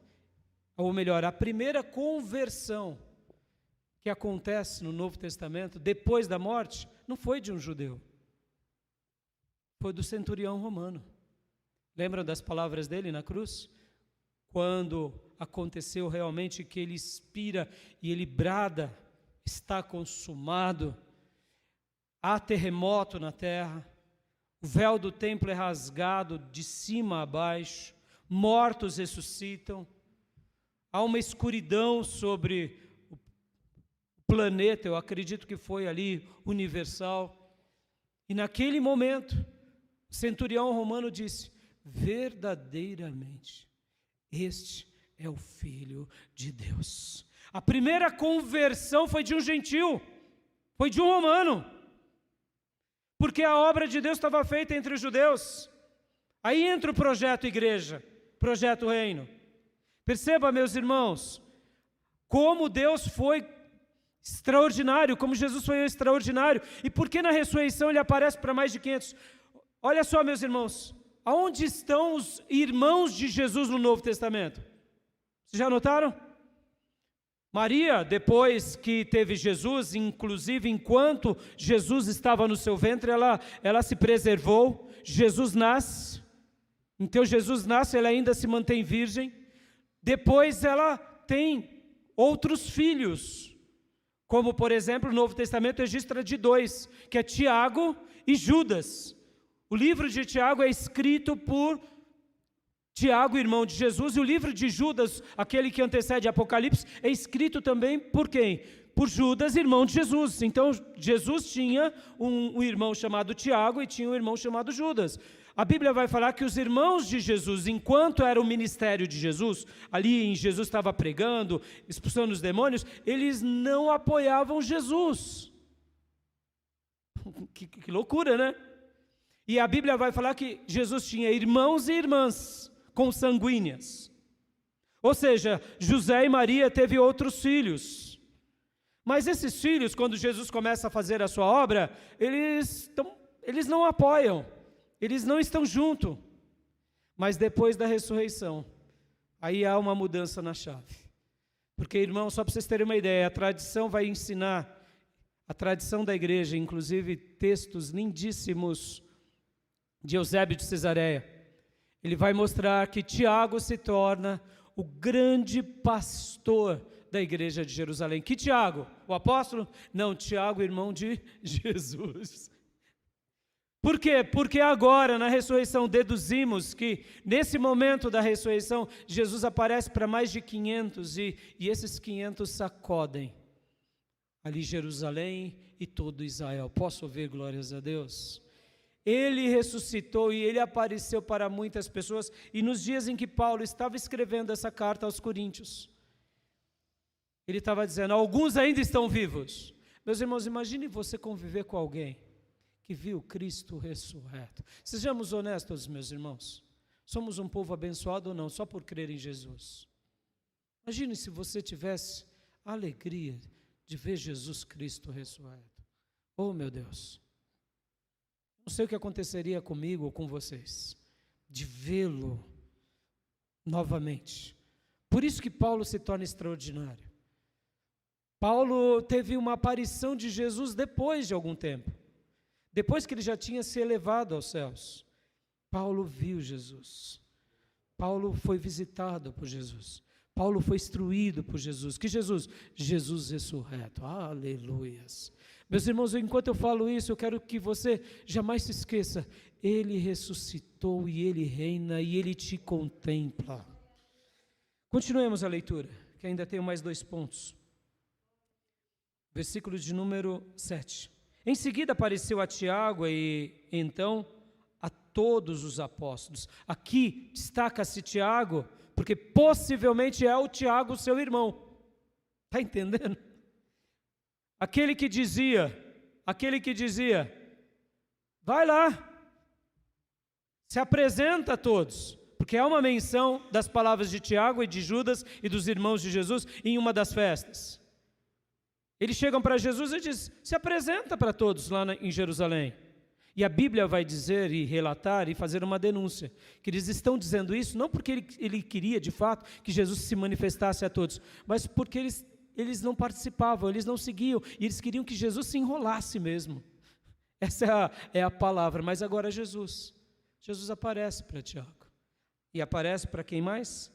ou melhor, a primeira conversão que acontece no Novo Testamento, depois da morte, não foi de um judeu. Foi do centurião romano. Lembram das palavras dele na cruz? Quando aconteceu realmente que ele expira e ele brada, está consumado, há terremoto na terra, o véu do templo é rasgado de cima a baixo, mortos ressuscitam, há uma escuridão sobre o planeta, eu acredito que foi ali universal, e naquele momento, o centurião romano disse, verdadeiramente, este é o Filho de Deus. A primeira conversão foi de um gentil, foi de um romano. porque a obra de Deus estava feita entre os judeus. Aí entra o projeto igreja, projeto reino. Perceba, meus irmãos, como Deus foi extraordinário, como Jesus foi extraordinário, e por que na ressurreição ele aparece para mais de 500? Olha só, meus irmãos, aonde estão os irmãos de Jesus no Novo Testamento? Vocês já notaram? Maria, depois que teve Jesus, inclusive enquanto Jesus estava no seu ventre, ela se preservou. Jesus nasce, então Jesus nasce, ela ainda se mantém virgem. Depois ela tem outros filhos, como por exemplo o Novo Testamento registra de 2, que é Tiago e Judas. O livro de Tiago é escrito por Tiago, irmão de Jesus, e o livro de Judas, aquele que antecede Apocalipse, é escrito também por quem? Por Judas, irmão de Jesus. Então, Jesus tinha um irmão chamado Tiago e tinha um irmão chamado Judas. A Bíblia vai falar que os irmãos de Jesus, enquanto era o ministério de Jesus, ali em Jesus estava pregando, expulsando os demônios, eles não apoiavam Jesus. Que loucura, né? E a Bíblia vai falar que Jesus tinha irmãos e irmãs consanguíneas. Ou seja, José e Maria teve outros filhos. Mas esses filhos, quando Jesus começa a fazer a sua obra, eles não apoiam, eles não estão junto. Mas depois da ressurreição, aí há uma mudança na chave. Porque, irmão, só para vocês terem uma ideia, a tradição vai ensinar, a tradição da igreja, inclusive textos lindíssimos de Eusébio de Cesareia, ele vai mostrar que Tiago se torna o grande pastor da igreja de Jerusalém. Que Tiago? O apóstolo? Não, Tiago, irmão de Jesus. Por quê? Porque agora, na ressurreição, deduzimos que, nesse momento da ressurreição, Jesus aparece para mais de 500 e esses 500 sacodem ali Jerusalém e todo Israel. Posso ouvir glórias a Deus? Ele ressuscitou e ele apareceu para muitas pessoas, e nos dias em que Paulo estava escrevendo essa carta aos Coríntios, ele estava dizendo, alguns ainda estão vivos. Meus irmãos, imagine você conviver com alguém que viu Cristo ressurreto. Sejamos honestos, meus irmãos, somos um povo abençoado ou não, só por crer em Jesus. Imagine se você tivesse a alegria de ver Jesus Cristo ressurreto. Oh, meu Deus! Não sei o que aconteceria comigo ou com vocês, de vê-lo novamente. Por isso que Paulo se torna extraordinário. Paulo teve uma aparição de Jesus depois de algum tempo. Depois que ele já tinha se elevado aos céus. Paulo viu Jesus. Paulo foi visitado por Jesus. Paulo foi instruído por Jesus. Que Jesus? Jesus ressurreto. Aleluias. Meus irmãos, enquanto eu falo isso, eu quero que você jamais se esqueça. Ele ressuscitou e Ele reina e Ele te contempla. Continuemos a leitura, que ainda tenho mais 2 pontos. Versículo de número 7. Em seguida apareceu a Tiago e então a todos os apóstolos. Aqui destaca-se Tiago, porque possivelmente é o Tiago, seu irmão. Está entendendo? Aquele que dizia, vai lá, se apresenta a todos, porque há uma menção das palavras de Tiago e de Judas e dos irmãos de Jesus em uma das festas. Eles chegam para Jesus e dizem, se apresenta para todos lá em Jerusalém. E a Bíblia vai dizer e relatar e fazer uma denúncia, que eles estão dizendo isso não porque ele queria de fato que Jesus se manifestasse a todos, mas porque eles não participavam, eles não seguiam, e eles queriam que Jesus se enrolasse mesmo. Essa é a palavra. Mas agora Jesus aparece para Tiago, e aparece para quem mais?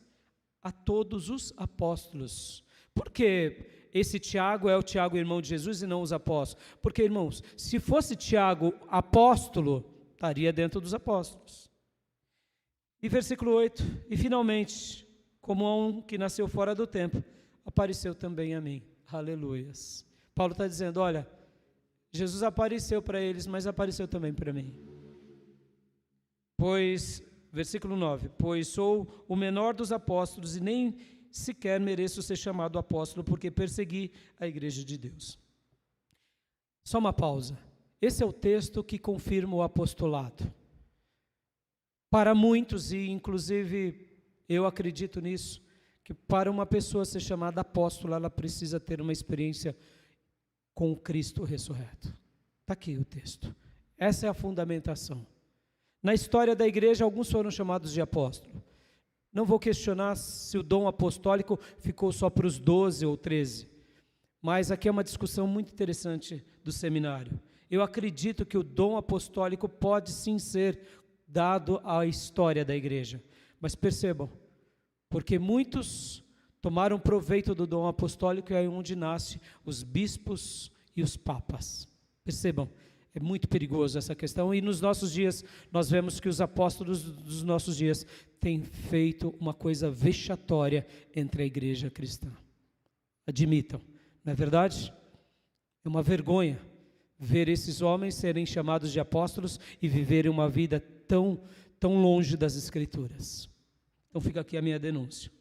A todos os apóstolos. Por que esse Tiago é o Tiago, irmão de Jesus, e não os apóstolos? Porque, irmãos, se fosse Tiago apóstolo, estaria dentro dos apóstolos. E versículo 8, e finalmente, como a um que nasceu fora do tempo, apareceu também a mim. Aleluias. Paulo está dizendo, olha, Jesus apareceu para eles, mas apareceu também para mim. Pois, versículo 9, pois sou o menor dos apóstolos e nem sequer mereço ser chamado apóstolo, porque persegui a igreja de Deus. Só uma pausa. esse é o texto que confirma o apostolado. Para muitos, e inclusive eu acredito nisso, que para uma pessoa ser chamada apóstola, ela precisa ter uma experiência com Cristo ressurreto. Está aqui o texto. Essa é a fundamentação. Na história da igreja, alguns foram chamados de apóstolo. Não vou questionar se o dom apostólico ficou só para os 12 ou 13, mas aqui é uma discussão muito interessante do seminário. Eu acredito que o dom apostólico pode sim ser dado à história da igreja, mas percebam, porque muitos tomaram proveito do dom apostólico, e é onde nasce os bispos e os papas. Percebam, é muito perigoso essa questão, e nos nossos dias nós vemos que os apóstolos dos nossos dias têm feito uma coisa vexatória entre a igreja cristã. Admitam, não é verdade? É uma vergonha ver esses homens serem chamados de apóstolos e viverem uma vida tão longe das Escrituras. Então fica aqui a minha denúncia.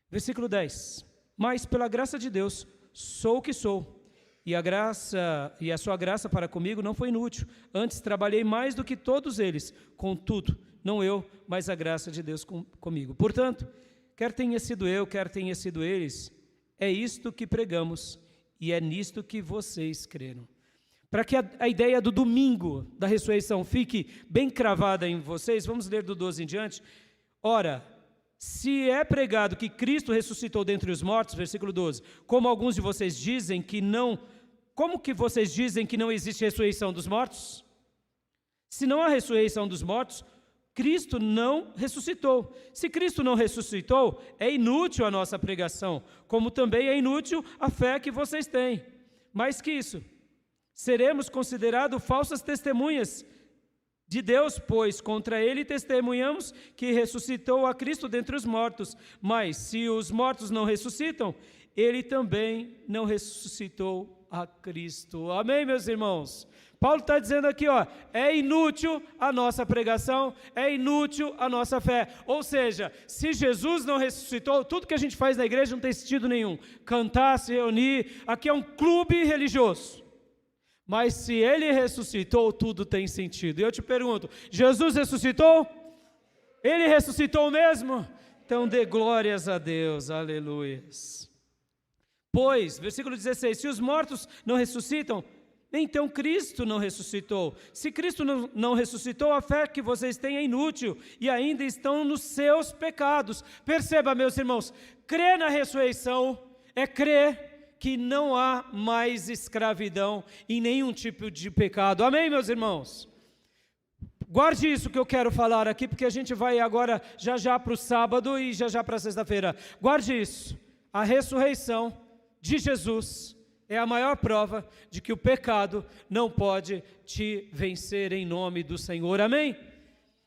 Versículo 10. Mas pela graça de Deus sou o que sou, e a sua graça para comigo não foi inútil. Antes trabalhei mais do que todos eles, contudo, não eu, mas a graça de Deus comigo. Portanto, quer tenha sido eu, quer tenha sido eles, é isto que pregamos, e é nisto que vocês creram. Para que a ideia do domingo da ressurreição fique bem cravada em vocês, vamos ler do 12 em diante. Ora, se é pregado que Cristo ressuscitou dentre os mortos, versículo 12, como alguns de vocês dizem que não, como que vocês dizem que não existe ressurreição dos mortos? Se não há ressurreição dos mortos, Cristo não ressuscitou. Se Cristo não ressuscitou, é inútil a nossa pregação, como também é inútil a fé que vocês têm. Mais que isso, seremos considerados falsas testemunhas de Deus, pois contra ele testemunhamos que ressuscitou a Cristo dentre os mortos. Mas se os mortos não ressuscitam, ele também não ressuscitou a Cristo. Amém, meus irmãos? Paulo está dizendo aqui, é inútil a nossa pregação, é inútil a nossa fé. Ou seja, se Jesus não ressuscitou, tudo que a gente faz na igreja não tem sentido nenhum. Cantar, se reunir, aqui é um clube religioso. Mas se ele ressuscitou, tudo tem sentido. E eu te pergunto, Jesus ressuscitou? Ele ressuscitou mesmo? Então dê glórias a Deus, aleluias. Pois, versículo 16, se os mortos não ressuscitam, então Cristo não ressuscitou. Se Cristo não ressuscitou, a fé que vocês têm é inútil e ainda estão nos seus pecados. Perceba, meus irmãos, crer na ressurreição é crer que não há mais escravidão em nenhum tipo de pecado. Amém, meus irmãos? Guarde isso que eu quero falar aqui, porque a gente vai agora já para o sábado e já para a sexta-feira. Guarde isso. A ressurreição de Jesus é a maior prova de que o pecado não pode te vencer em nome do Senhor. Amém?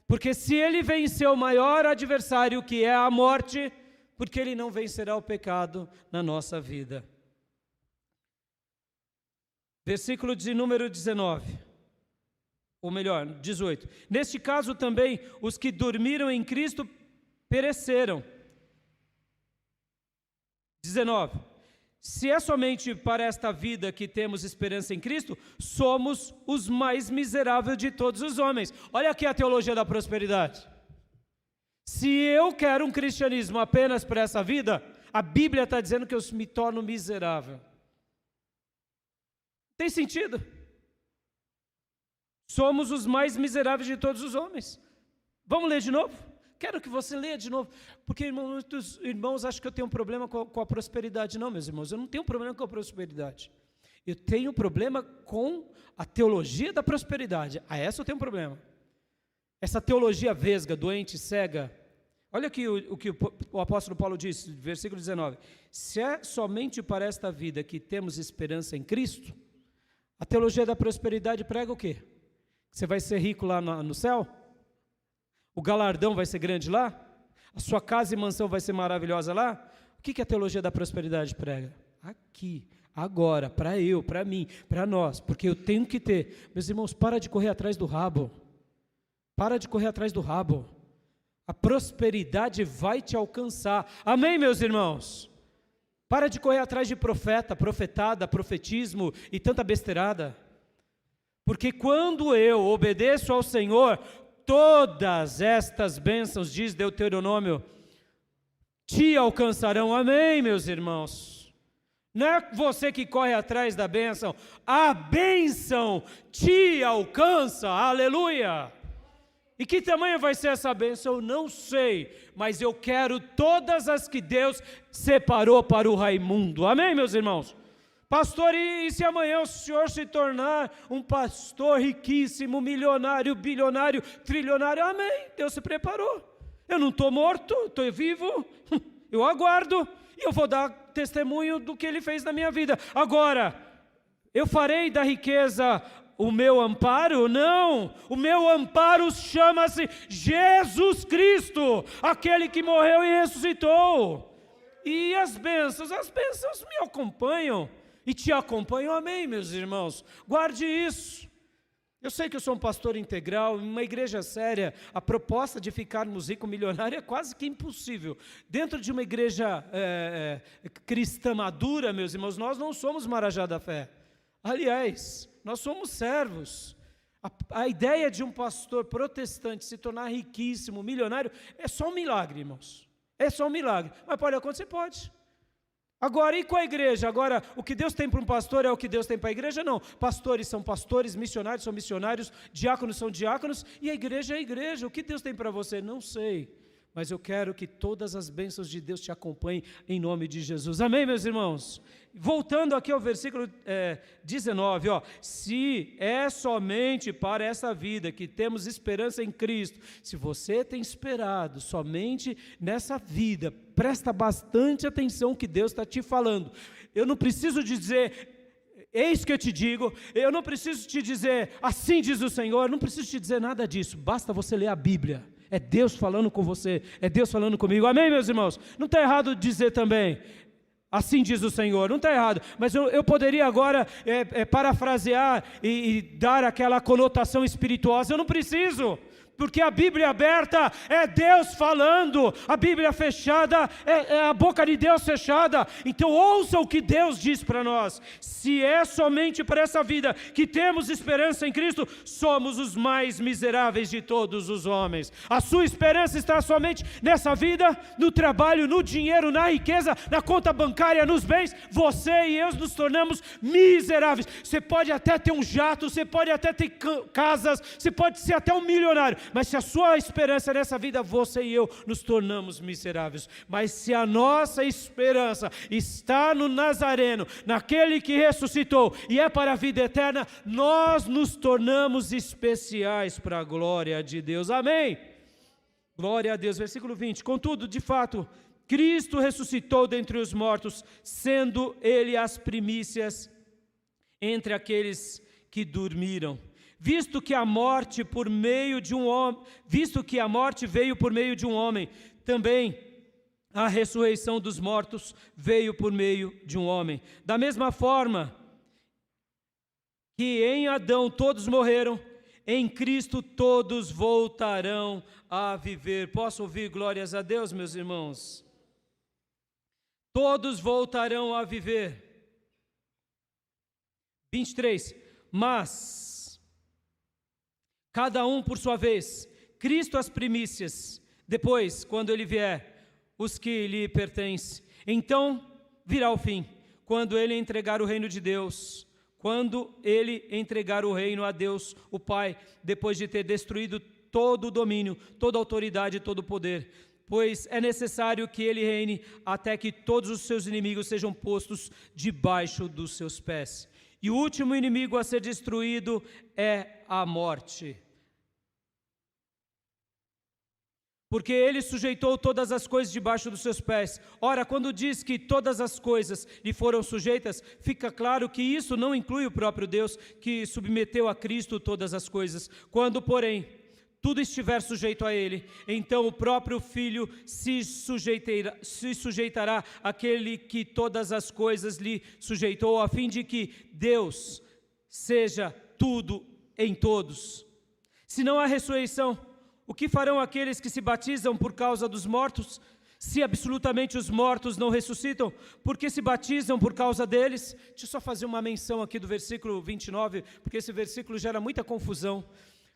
Porque se ele venceu o maior adversário, que é a morte, porque ele não vencerá o pecado na nossa vida. Versículo de número 19, ou melhor, 18. Neste caso também, os que dormiram em Cristo pereceram. 19. Se é somente para esta vida que temos esperança em Cristo, somos os mais miseráveis de todos os homens. Olha aqui a teologia da prosperidade. Se eu quero um cristianismo apenas para essa vida, a Bíblia está dizendo que eu me torno miserável. Tem sentido? Somos os mais miseráveis de todos os homens. Vamos ler de novo? Quero que você leia de novo, porque muitos irmãos acham que eu tenho um problema com a prosperidade. Não, meus irmãos, eu não tenho problema com a prosperidade. Eu tenho problema com a teologia da prosperidade. Essa eu tenho um problema. Essa teologia vesga, doente, cega. Olha aqui o que o apóstolo Paulo disse, versículo 19. Se é somente para esta vida que temos esperança em Cristo, a teologia da prosperidade prega o quê? Você vai ser rico lá no céu? O galardão vai ser grande lá? A sua casa e mansão vai ser maravilhosa lá? O que a teologia da prosperidade prega? Aqui, agora, para eu, para mim, para nós, porque eu tenho que ter. Meus irmãos, para de correr atrás do rabo. Para de correr atrás do rabo. A prosperidade vai te alcançar. Amém, meus irmãos? Para de correr atrás de profeta, profetada, profetismo e tanta besteirada. Porque quando eu obedeço ao Senhor, todas estas bênçãos, diz Deuteronômio, te alcançarão. Amém, meus irmãos? Não é você que corre atrás da bênção, a bênção te alcança, aleluia! E que tamanho vai ser essa bênção? Eu não sei, mas eu quero todas as que Deus separou para o Raimundo, amém, meus irmãos? Pastor, e se amanhã o senhor se tornar um pastor riquíssimo, milionário, bilionário, trilionário? Amém, Deus se preparou. Eu não estou morto, estou vivo, eu aguardo e eu vou dar testemunho do que Ele fez na minha vida. Agora, eu farei da riqueza o meu amparo? Não, o meu amparo chama-se Jesus Cristo, aquele que morreu e ressuscitou. E as bênçãos me acompanham. E te acompanho, amém, meus irmãos? Guarde isso. Eu sei que eu sou um pastor integral, em uma igreja séria, a proposta de ficarmos rico milionário é quase que impossível. Dentro de uma igreja cristã madura, meus irmãos, nós não somos Marajá da Fé. Aliás, nós somos servos. A ideia de um pastor protestante se tornar riquíssimo, milionário, é só um milagre, irmãos. É só um milagre. Mas pode acontecer? Pode. Agora, e com a igreja? Agora, o que Deus tem para um pastor é o que Deus tem para a igreja? Não. Pastores são pastores, missionários são missionários, diáconos são diáconos, e a igreja é a igreja. O que Deus tem para você? Não sei. Mas eu quero que todas as bênçãos de Deus te acompanhem em nome de Jesus. Amém, meus irmãos? Voltando aqui ao versículo 19, se é somente para essa vida que temos esperança em Cristo, se você tem esperado somente nessa vida, presta bastante atenção que Deus está te falando. Eu não preciso dizer, eis que eu te digo, eu não preciso te dizer, assim diz o Senhor, não preciso te dizer nada disso, basta você ler a Bíblia. É Deus falando com você, é Deus falando comigo, amém, meus irmãos? Não está errado dizer também, assim diz o Senhor, não está errado, mas eu poderia agora parafrasear e dar aquela conotação espirituosa, eu não preciso, porque a Bíblia aberta é Deus falando, a Bíblia fechada é a boca de Deus fechada. Então ouça o que Deus diz para nós. Se é somente para essa vida que temos esperança em Cristo, somos os mais miseráveis de todos os homens. A sua esperança está somente nessa vida, no trabalho, no dinheiro, na riqueza, na conta bancária, nos bens. Você e eu nos tornamos miseráveis. Você pode até ter um jato, você pode até ter casas, você pode ser até um milionário, mas se a sua esperança nessa vida, você e eu nos tornamos miseráveis. Mas se a nossa esperança está no Nazareno, naquele que ressuscitou e é para a vida eterna, nós nos tornamos especiais para a glória de Deus. Amém? Glória a Deus. Versículo 20. Contudo, de fato, Cristo ressuscitou dentre os mortos, sendo Ele as primícias entre aqueles que dormiram. Visto que a morte veio por meio de um homem, também a ressurreição dos mortos veio por meio de um homem. Da mesma forma que em Adão todos morreram, em Cristo todos voltarão a viver. Posso ouvir glórias a Deus, meus irmãos? Todos voltarão a viver. 23. Mas cada um por sua vez, Cristo as primícias, depois, quando Ele vier, os que lhe pertencem. Então virá o fim, quando Ele entregar o reino de Deus, quando Ele entregar o reino a Deus, o Pai, depois de ter destruído todo o domínio, toda a autoridade e todo o poder. Pois é necessário que Ele reine até que todos os seus inimigos sejam postos debaixo dos seus pés. E o último inimigo a ser destruído é a morte. Porque Ele sujeitou todas as coisas debaixo dos seus pés. Ora, quando diz que todas as coisas lhe foram sujeitas, fica claro que isso não inclui o próprio Deus, que submeteu a Cristo todas as coisas. Quando, porém, tudo estiver sujeito a Ele, então o próprio Filho se sujeitará àquele que todas as coisas lhe sujeitou, a fim de que Deus seja tudo em todos. Se não há ressurreição, o que farão aqueles que se batizam por causa dos mortos? Se absolutamente os mortos não ressuscitam, por que se batizam por causa deles? Deixa eu só fazer uma menção aqui do versículo 29, porque esse versículo gera muita confusão.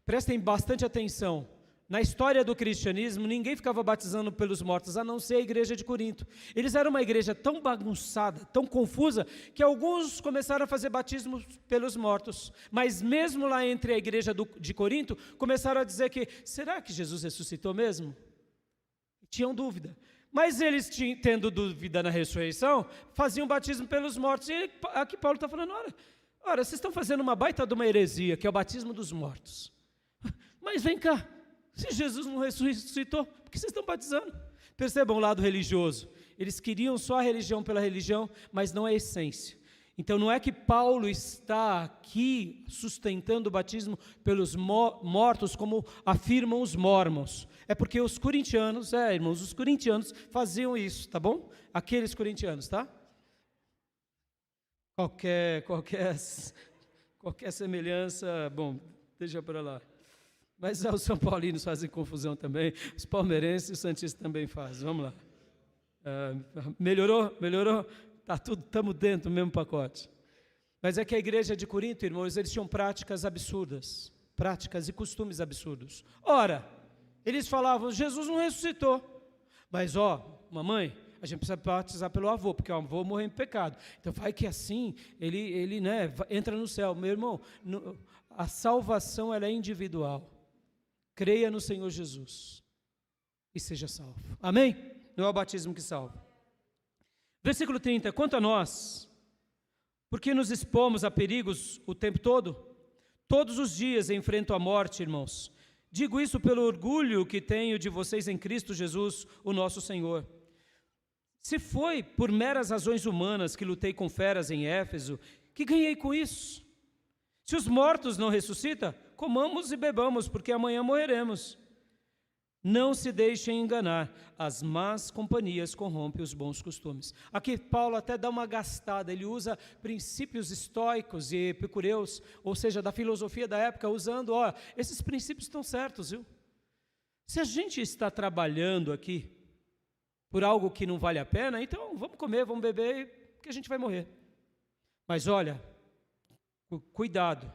Prestem bastante atenção. Na história do cristianismo, ninguém ficava batizando pelos mortos, a não ser a igreja de Corinto. Eles eram uma igreja tão bagunçada, tão confusa, que alguns começaram a fazer batismos pelos mortos. Mas mesmo lá entre a igreja de Corinto, começaram a dizer que, será que Jesus ressuscitou mesmo? Tinham dúvida. Mas eles, tendo dúvida na ressurreição, faziam batismo pelos mortos. E aqui Paulo está falando, ora, vocês estão fazendo uma baita de uma heresia, que é o batismo dos mortos. Mas vem cá, se Jesus não ressuscitou, por que vocês estão batizando? Percebam o lado religioso. Eles queriam só a religião pela religião, mas não a essência. Então não é que Paulo está aqui sustentando o batismo pelos mortos, como afirmam os mormons. É porque os corintianos, irmãos, os corintianos faziam isso, tá bom? Aqueles corintianos, tá? Qualquer semelhança, bom, deixa para lá. Mas os são paulinos fazem confusão também, os palmeirenses e os santistas também fazem. Vamos lá. Melhorou? Tá tudo, estamos dentro do mesmo pacote. Mas é que a igreja de Corinto, irmãos, eles tinham práticas absurdas, práticas e costumes absurdos. Ora, eles falavam, Jesus não ressuscitou. Mas, mamãe, a gente precisa batizar pelo avô, porque o avô morreu em pecado. Então, vai que assim, ele entra no céu. Meu irmão, a salvação ela é individual. Creia no Senhor Jesus e seja salvo. Amém? Não é o batismo que salva. Versículo 30, quanto a nós, porque nos expomos a perigos o tempo todo? Todos os dias enfrento a morte, irmãos. Digo isso pelo orgulho que tenho de vocês em Cristo Jesus, o nosso Senhor. Se foi por meras razões humanas que lutei com feras em Éfeso, que ganhei com isso? Se os mortos não ressuscitam, comamos e bebamos, porque amanhã morreremos. Não se deixem enganar, as más companhias corrompem os bons costumes. Aqui Paulo até dá uma gastada, ele usa princípios estoicos e epicureus, ou seja, da filosofia da época, usando, esses princípios estão certos, viu? Se a gente está trabalhando aqui por algo que não vale a pena, então vamos comer, vamos beber, que a gente vai morrer. Mas olha, cuidado,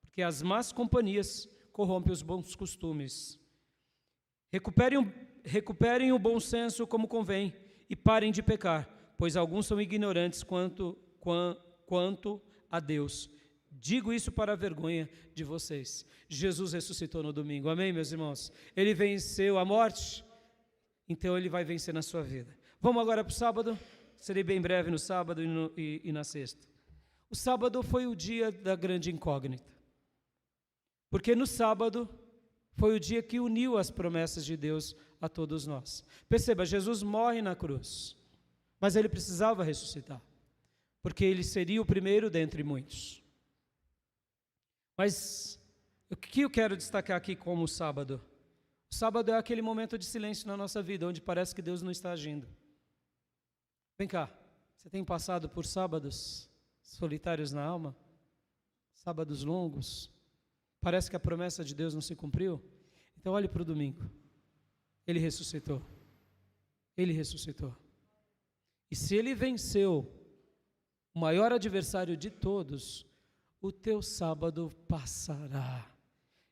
porque as más companhias corrompem os bons costumes. Recuperem o bom senso como convém e parem de pecar, pois alguns são ignorantes quanto a Deus. Digo isso para a vergonha de vocês. Jesus ressuscitou no domingo, amém, meus irmãos? Ele venceu a morte, então ele vai vencer na sua vida. Vamos agora para o sábado, serei bem breve no sábado e na sexta. O sábado foi o dia da grande incógnita, porque no sábado foi o dia que uniu as promessas de Deus a todos nós. Perceba, Jesus morre na cruz, mas ele precisava ressuscitar, porque ele seria o primeiro dentre muitos. Mas o que eu quero destacar aqui como sábado? O sábado é aquele momento de silêncio na nossa vida, onde parece que Deus não está agindo. Vem cá, você tem passado por sábados solitários na alma? Sábados longos? Parece que a promessa de Deus não se cumpriu? Então olhe para o domingo. Ele ressuscitou. Ele ressuscitou. E se ele venceu o maior adversário de todos, o teu sábado passará.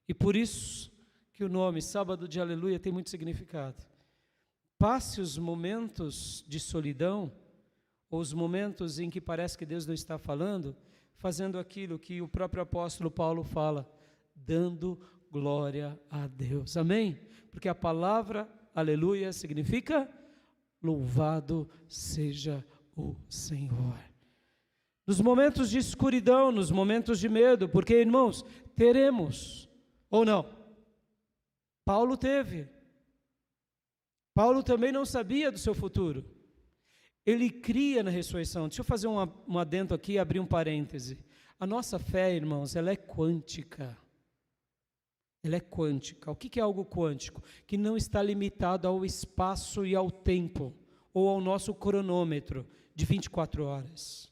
E por isso que o nome Sábado de Aleluia tem muito significado. Passe os momentos de solidão, ou os momentos em que parece que Deus não está falando, fazendo aquilo que o próprio apóstolo Paulo fala, dando glória a Deus, amém? Porque a palavra aleluia significa louvado seja o Senhor. Nos momentos de escuridão, nos momentos de medo, porque irmãos, teremos, ou não? Paulo teve. Paulo também não sabia do seu futuro. Ele cria na ressurreição. Deixa eu fazer um adendo aqui e abrir um parêntese. A nossa fé, irmãos, ela é quântica. Ela é quântica. O que é algo quântico? Que não está limitado ao espaço e ao tempo, ou ao nosso cronômetro de 24 horas.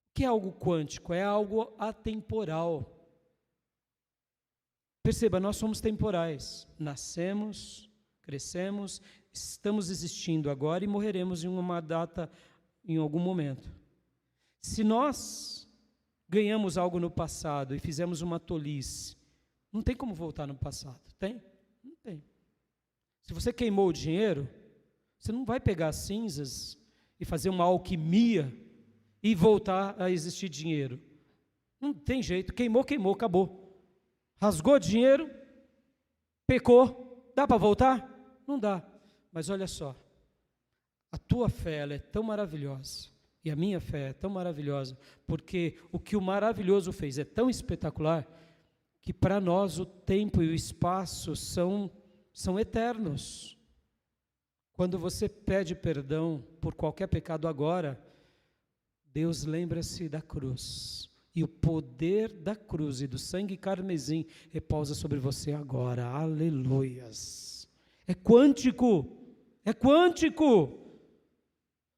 O que é algo quântico? É algo atemporal. Perceba, nós somos temporais. Nascemos, crescemos, estamos existindo agora e morreremos em uma data, em algum momento. Se nós ganhamos algo no passado e fizemos uma tolice, não tem como voltar no passado, tem? Não tem. Se você queimou o dinheiro, você não vai pegar as cinzas e fazer uma alquimia e voltar a existir dinheiro. Não tem jeito, queimou, acabou. Rasgou dinheiro, pecou, dá para voltar? Não dá. Mas olha só, a tua fé ela é tão maravilhosa, e a minha fé é tão maravilhosa, porque o que o maravilhoso fez é tão espetacular, que para nós o tempo e o espaço são eternos. Quando você pede perdão por qualquer pecado agora, Deus lembra-se da cruz. E o poder da cruz e do sangue carmesim repousa sobre você agora. Aleluias. É quântico. É quântico.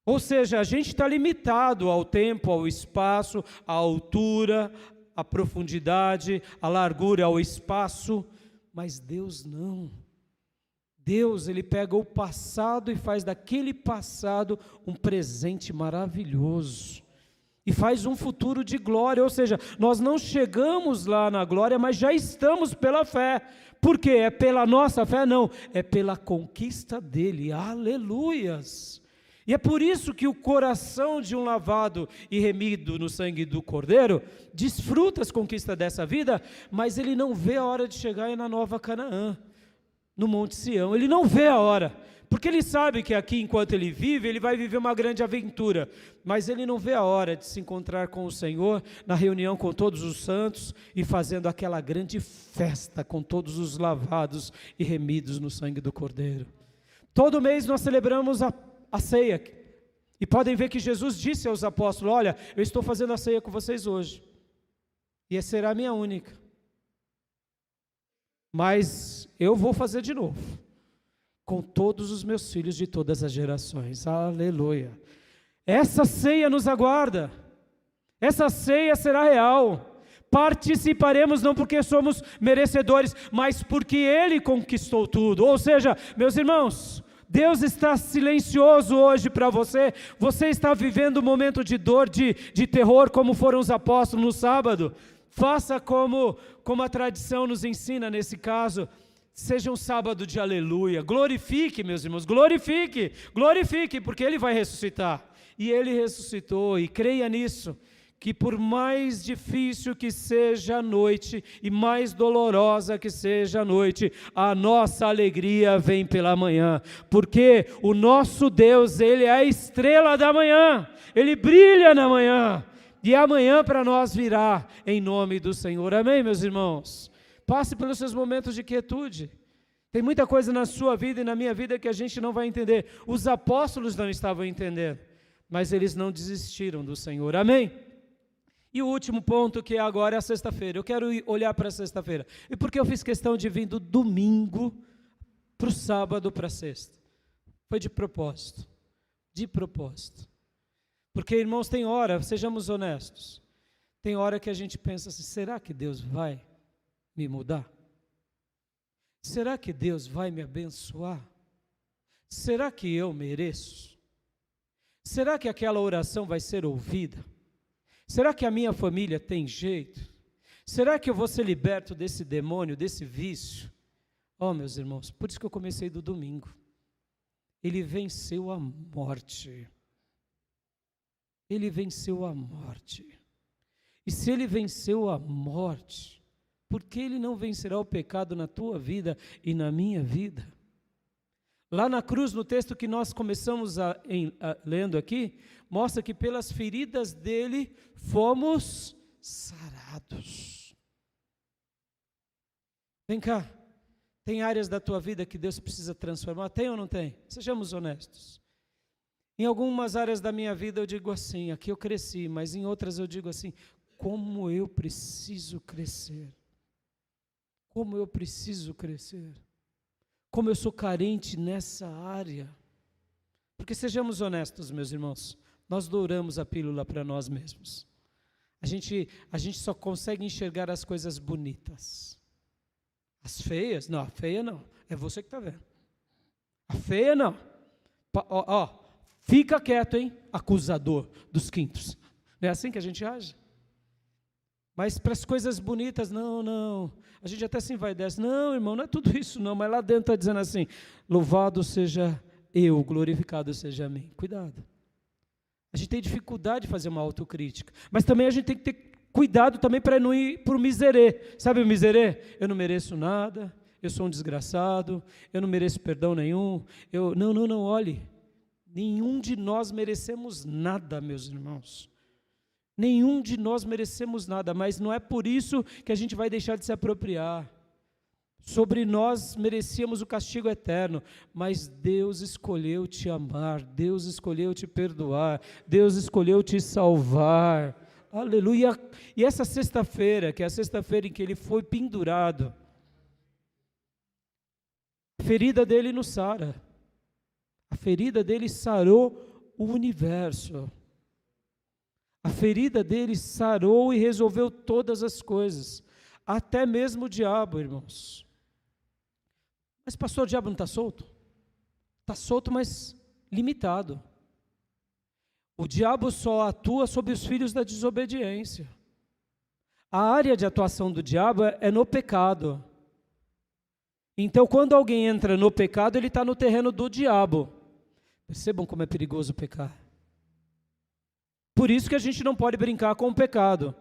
Ou seja, a gente está limitado ao tempo, ao espaço, à altura, à profundidade, à largura, ao espaço. Mas Deus não. Deus, Ele pega o passado e faz daquele passado um presente maravilhoso. E faz um futuro de glória, ou seja, nós não chegamos lá na glória, mas já estamos pela fé. Por quê? É pela nossa fé? Não, é pela conquista dele. Aleluias! E é por isso que o coração de um lavado e remido no sangue do Cordeiro desfruta as conquistas dessa vida, mas ele não vê a hora de chegar na Nova Canaã, no Monte Sião. Ele não vê a hora, porque ele sabe que aqui, enquanto ele vive, ele vai viver uma grande aventura, mas ele não vê a hora de se encontrar com o Senhor, na reunião com todos os santos, e fazendo aquela grande festa com todos os lavados e remidos no sangue do Cordeiro. Todo mês nós celebramos a ceia, e podem ver que Jesus disse aos apóstolos: olha, eu estou fazendo a ceia com vocês hoje, e essa será a minha única, mas eu vou fazer de novo, com todos os meus filhos de todas as gerações. Aleluia. Essa ceia nos aguarda, essa ceia será real, participaremos não porque somos merecedores, mas porque Ele conquistou tudo. Ou seja, meus irmãos, Deus está silencioso hoje para você. Você está vivendo um momento de dor, de terror, como foram os apóstolos no sábado. Faça como a tradição nos ensina nesse caso. Seja um sábado de aleluia. Glorifique, meus irmãos, glorifique, porque Ele vai ressuscitar. E Ele ressuscitou, e creia nisso, que por mais difícil que seja a noite, e mais dolorosa que seja a noite, a nossa alegria vem pela manhã, porque o nosso Deus, Ele é a estrela da manhã, Ele brilha na manhã, e amanhã para nós virá, em nome do Senhor. Amém, meus irmãos? Passe pelos seus momentos de quietude. Tem muita coisa na sua vida e na minha vida que a gente não vai entender. Os apóstolos não estavam entendendo, mas eles não desistiram do Senhor. Amém? E o último ponto, que agora é a sexta-feira. Eu quero olhar para a sexta-feira. E por que eu fiz questão de vir do domingo para o sábado, para a sexta? Foi de propósito. De propósito. Porque, irmãos, tem hora, sejamos honestos, tem hora que a gente pensa assim: será que Deus vai me mudar? Será que Deus vai me abençoar? Será que eu mereço? Será que aquela oração vai ser ouvida? Será que a minha família tem jeito? Será que eu vou ser liberto desse demônio, desse vício? Oh, meus irmãos, por isso que eu comecei do domingo. Ele venceu a morte. Ele venceu a morte. E se Ele venceu a morte, por que Ele não vencerá o pecado na tua vida e na minha vida? Lá na cruz, no texto que nós começamos lendo aqui, mostra que pelas feridas dele fomos sarados. Vem cá, tem áreas da tua vida que Deus precisa transformar? Tem ou não tem? Sejamos honestos. Em algumas áreas da minha vida eu digo assim: aqui eu cresci, mas em outras eu digo assim: como eu preciso crescer. Como eu preciso crescer. Como eu sou carente nessa área. Porque sejamos honestos, meus irmãos, nós douramos a pílula para nós mesmos. A gente só consegue enxergar as coisas bonitas. As feias? Não, a feia não. É você que está vendo. A feia não. Fica quieto, hein, acusador dos quintos. Não é assim que a gente age? Mas para as coisas bonitas, não. A gente até se envaidece. Não, irmão, não é tudo isso não. Mas lá dentro está dizendo assim: louvado seja eu, glorificado seja a mim. Cuidado. A gente tem dificuldade de fazer uma autocrítica. Mas também a gente tem que ter cuidado também para não ir para o miserê. Sabe o miserê? Eu não mereço nada, eu sou um desgraçado, eu não mereço perdão nenhum. Não, olhe. Nenhum de nós merecemos nada, meus irmãos. Nenhum de nós merecemos nada, mas não é por isso que a gente vai deixar de se apropriar. Sobre nós merecíamos o castigo eterno, mas Deus escolheu te amar, Deus escolheu te perdoar, Deus escolheu te salvar. Aleluia! E essa sexta-feira, que é a sexta-feira em que ele foi pendurado, a ferida dele nos sara. A ferida dele sarou o universo. A ferida dele sarou e resolveu todas as coisas, até mesmo o diabo, irmãos. Mas pastor, o diabo não está solto? Está solto, mas limitado. O diabo só atua sobre os filhos da desobediência. A área de atuação do diabo é no pecado. Então, quando alguém entra no pecado, ele está no terreno do diabo. Percebam como é perigoso pecar. Por isso que a gente não pode brincar com o pecado,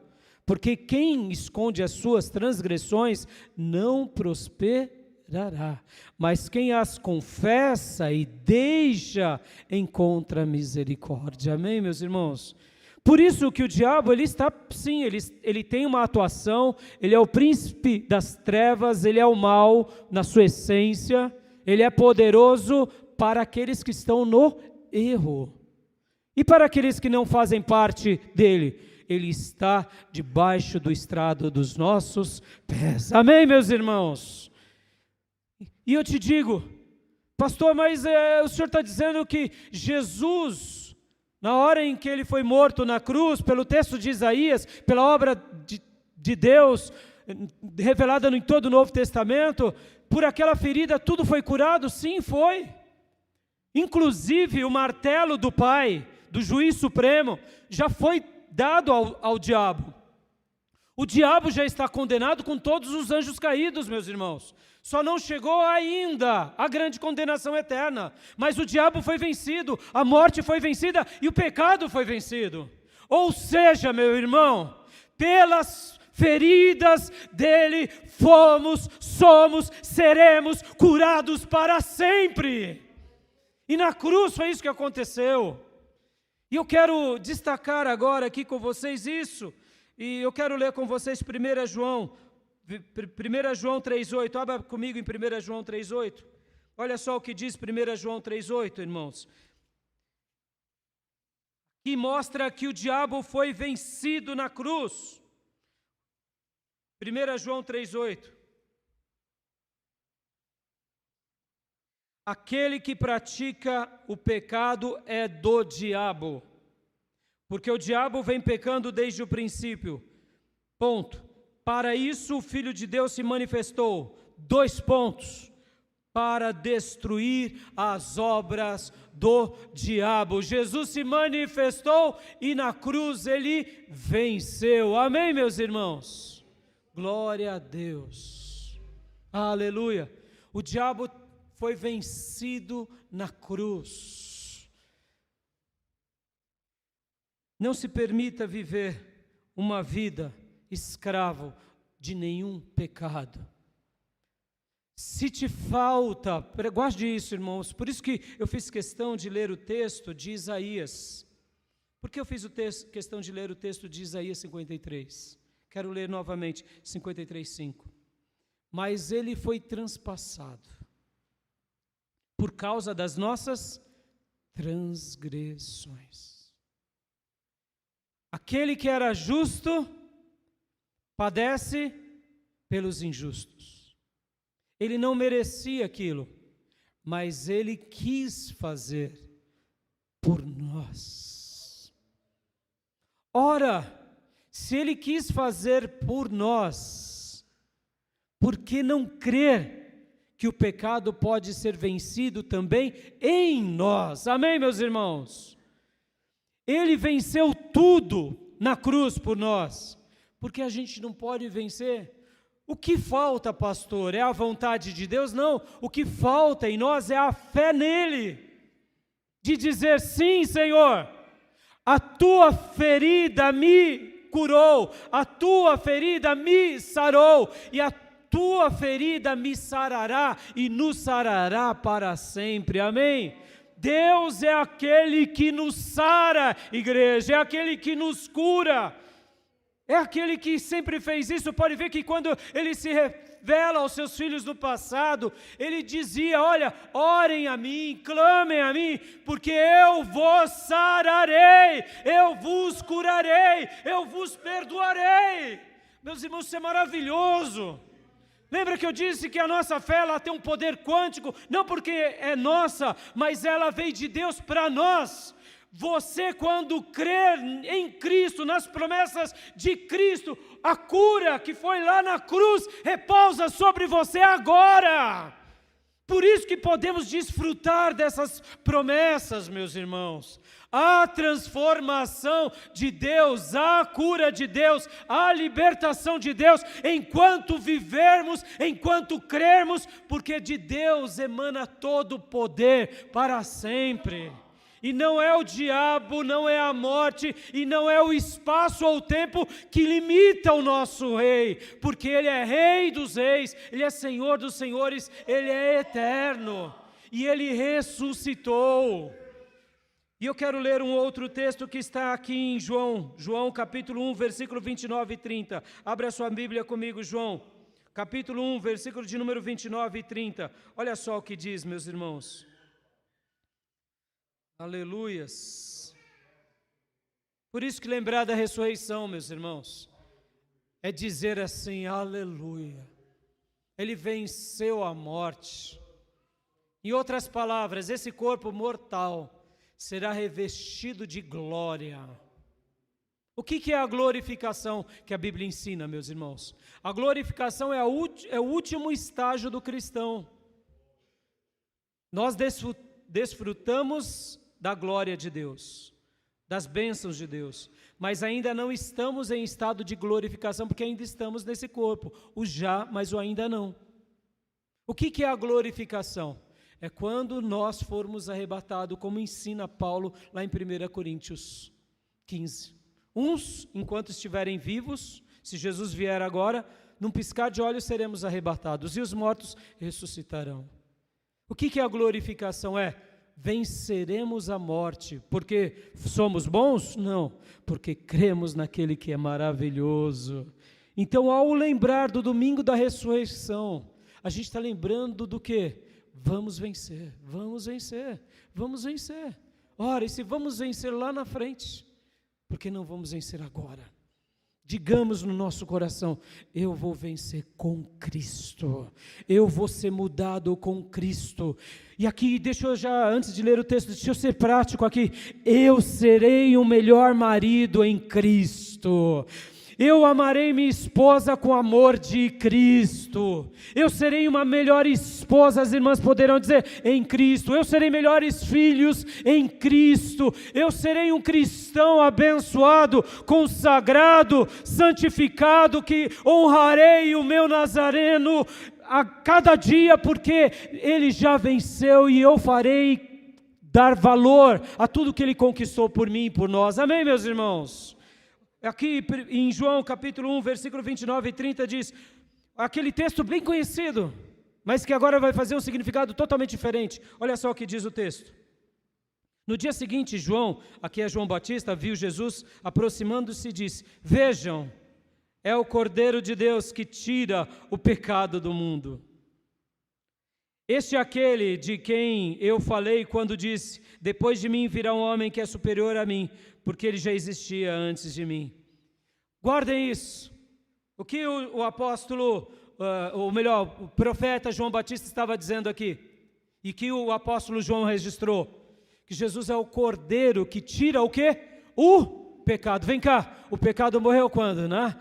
porque quem esconde as suas transgressões não prosperará, mas quem as confessa e deixa encontra misericórdia. Amém, meus irmãos? Por isso que o diabo, ele está, sim, ele tem uma atuação, ele é o príncipe das trevas, ele é o mal na sua essência, ele é poderoso para aqueles que estão no erro. E para aqueles que não fazem parte dele, ele está debaixo do estrado dos nossos pés. Amém, meus irmãos? E eu te digo, pastor, mas o senhor está dizendo que Jesus, na hora em que ele foi morto na cruz, pelo texto de Isaías, pela obra de Deus, revelada em todo o Novo Testamento, por aquela ferida tudo foi curado? Sim, foi. Inclusive o martelo do Pai, do juiz supremo, já foi dado ao diabo. O diabo já está condenado com todos os anjos caídos, meus irmãos. Só não chegou ainda a grande condenação eterna. Mas o diabo foi vencido, a morte foi vencida e o pecado foi vencido. Ou seja, meu irmão, pelas feridas dele somos, seremos curados para sempre. E na cruz foi isso que aconteceu. E eu quero destacar agora aqui com vocês isso, e eu quero ler com vocês 1 João 3,8, abra comigo em 1 João 3,8, olha só o que diz 1 João 3,8, irmãos, que mostra que o diabo foi vencido na cruz. 1 João 3,8, aquele que pratica o pecado é do diabo, porque o diabo vem pecando desde o princípio. Ponto. Para isso o Filho de Deus se manifestou. 2 pontos. Para destruir as obras do diabo. Jesus se manifestou e na cruz ele venceu. Amém, meus irmãos? Glória a Deus. Aleluia. O diabo foi vencido na cruz. Não se permita viver uma vida escravo de nenhum pecado. Se te falta, guarde isso, irmãos, por isso que eu fiz questão de ler o texto de Isaías. Por que eu fiz questão de ler o texto de Isaías 53? Quero ler novamente 53:5. Mas ele foi transpassado por causa das nossas transgressões. Aquele que era justo padece pelos injustos. Ele não merecia aquilo, mas ele quis fazer por nós. Ora, se ele quis fazer por nós, por que não crer que o pecado pode ser vencido também em nós. Amém, meus irmãos? Ele venceu tudo na cruz por nós, porque a gente não pode vencer. O que falta, pastor? É a vontade de Deus? Não, o que falta em nós é a fé nele, de dizer: sim, Senhor, a tua ferida me curou, a tua ferida me sarou, e a tua ferida me sarará e nos sarará para sempre. Amém? Deus é aquele que nos sara, igreja, é aquele que nos cura, é aquele que sempre fez isso. Pode ver que quando ele se revela aos seus filhos no passado, ele dizia: olha, orem a mim, clamem a mim, porque eu vos sararei, eu vos curarei, eu vos perdoarei. Meus irmãos, isso é maravilhoso. Lembra que eu disse que a nossa fé, ela tem um poder quântico, não porque é nossa, mas ela veio de Deus para nós. Você, quando crer em Cristo, nas promessas de Cristo, a cura que foi lá na cruz, repousa sobre você agora. Por isso que podemos desfrutar dessas promessas, meus irmãos. A transformação de Deus, a cura de Deus, a libertação de Deus, enquanto vivermos, enquanto crermos, porque de Deus emana todo o poder para sempre. E não é o diabo, não é a morte, e não é o espaço ou o tempo que limita o nosso rei, porque ele é rei dos reis, ele é senhor dos senhores, ele é eterno, e ele ressuscitou. E eu quero ler um outro texto que está aqui em João capítulo 1, versículo 29 e 30. Abra a sua Bíblia comigo, João, capítulo 1, versículo de número 29 e 30. Olha só o que diz, meus irmãos. Aleluias. Por isso que lembrar da ressurreição, meus irmãos, é dizer assim: aleluia, ele venceu a morte. Em outras palavras, esse corpo mortal será revestido de glória. O que é a glorificação que a Bíblia ensina, meus irmãos? A glorificação é o último estágio do cristão. Nós desfrutamos da glória de Deus, das bênçãos de Deus, mas ainda não estamos em estado de glorificação, porque ainda estamos nesse corpo, o já, mas o ainda não. O que é a glorificação? É quando nós formos arrebatados, como ensina Paulo lá em 1 Coríntios 15. Uns, enquanto estiverem vivos, se Jesus vier agora, num piscar de olhos seremos arrebatados, e os mortos ressuscitarão. O que é a glorificação? Venceremos a morte, porque somos bons? Não, porque cremos naquele que é maravilhoso. Então, ao lembrar do domingo da ressurreição, a gente está lembrando do quê? Vamos vencer, vamos vencer, vamos vencer. Ora, e se vamos vencer lá na frente, por que não vamos vencer agora? Digamos no nosso coração: eu vou vencer com Cristo, eu vou ser mudado com Cristo. E aqui, deixa eu já, antes de ler o texto, deixa eu ser prático aqui. Eu serei o melhor marido em Cristo. Eu amarei minha esposa com amor de Cristo. Eu serei uma melhor esposa, as irmãs poderão dizer, em Cristo. Eu serei melhores filhos em Cristo. Eu serei um cristão abençoado, consagrado, santificado, que honrarei o meu Nazareno a cada dia, porque ele já venceu, e eu farei dar valor a tudo que ele conquistou por mim e por nós. Amém, meus irmãos? Aqui em João capítulo 1, versículo 29 e 30 diz, aquele texto bem conhecido, mas que agora vai fazer um significado totalmente diferente. Olha só o que diz o texto. No dia seguinte, João, aqui é João Batista, viu Jesus aproximando-se e disse: vejam, é o Cordeiro de Deus que tira o pecado do mundo. Este é aquele de quem eu falei quando disse: depois de mim virá um homem que é superior a mim, porque ele já existia antes de mim. Guardem isso. O que o apóstolo, o profeta João Batista estava dizendo aqui, e que o apóstolo João registrou, que Jesus é o Cordeiro que tira o quê? O pecado. Vem cá, o pecado morreu quando, né?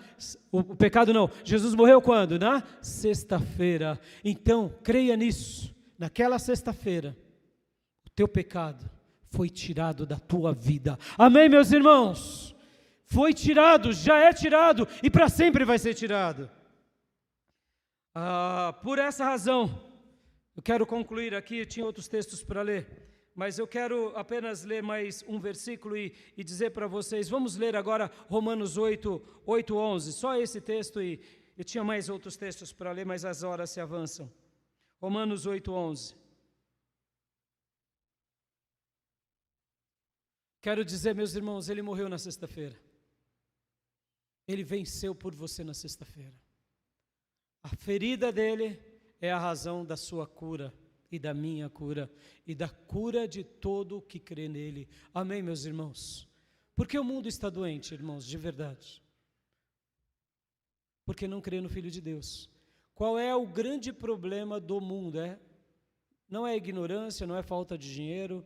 O pecado não, Jesus morreu quando? Na sexta-feira. Então, creia nisso. Naquela sexta-feira, o teu pecado foi tirado da tua vida. Amém, meus irmãos? Foi tirado, já é tirado e para sempre vai ser tirado. Por essa razão, eu quero concluir aqui, eu tinha outros textos para ler, mas eu quero apenas ler mais um versículo e dizer para vocês, vamos ler agora Romanos 8:11, só esse texto, e eu tinha mais outros textos para ler, mas as horas se avançam. Romanos 8:11. Quero dizer, meus irmãos, ele morreu na sexta-feira. Ele venceu por você na sexta-feira. A ferida dele é a razão da sua cura e da minha cura e da cura de todo o que crê nele. Amém, meus irmãos? Porque o mundo está doente, irmãos, de verdade. Porque não crê no Filho de Deus. Qual é o grande problema do mundo? Não é ignorância, não é falta de dinheiro.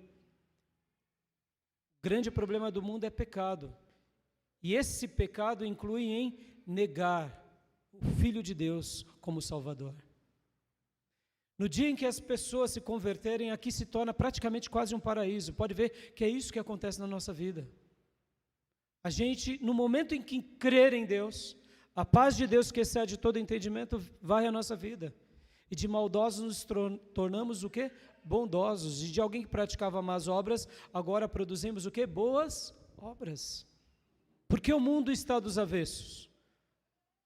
O grande problema do mundo é pecado. E esse pecado inclui em negar o Filho de Deus como Salvador. No dia em que as pessoas se converterem, aqui se torna praticamente quase um paraíso. Pode ver que é isso que acontece na nossa vida. A gente, no momento em que crer em Deus, a paz de Deus que excede todo entendimento varre a nossa vida. E de maldosos nos tornamos o quê? Bondosos. E de alguém que praticava más obras, agora produzimos o quê? Boas obras. Por que o mundo está dos avessos?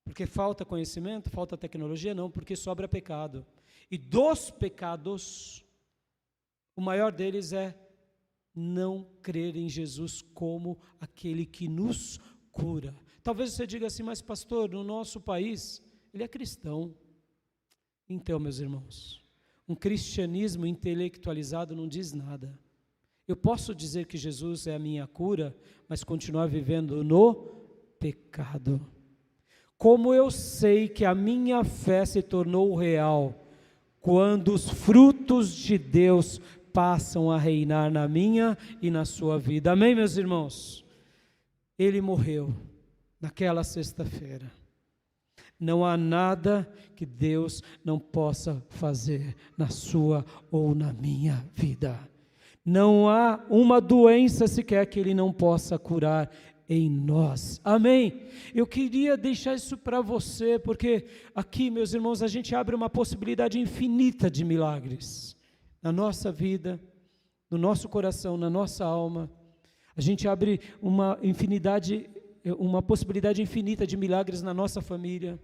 Porque falta conhecimento, falta tecnologia? Não, porque sobra pecado. E dos pecados, o maior deles é não crer em Jesus como aquele que nos cura. Talvez você diga assim, mas pastor, no nosso país, ele é cristão. Então, meus irmãos, um cristianismo intelectualizado não diz nada. Eu posso dizer que Jesus é a minha cura, mas continuar vivendo no pecado. Como eu sei que a minha fé se tornou real quando os frutos de Deus passam a reinar na minha e na sua vida. Amém, meus irmãos? Ele morreu naquela sexta-feira. Não há nada que Deus não possa fazer na sua ou na minha vida. Não há uma doença sequer que Ele não possa curar em nós. Amém? Eu queria deixar isso para você, porque aqui, meus irmãos, a gente abre uma possibilidade infinita de milagres na nossa vida, no nosso coração, na nossa alma. A gente abre uma possibilidade infinita de milagres na nossa família,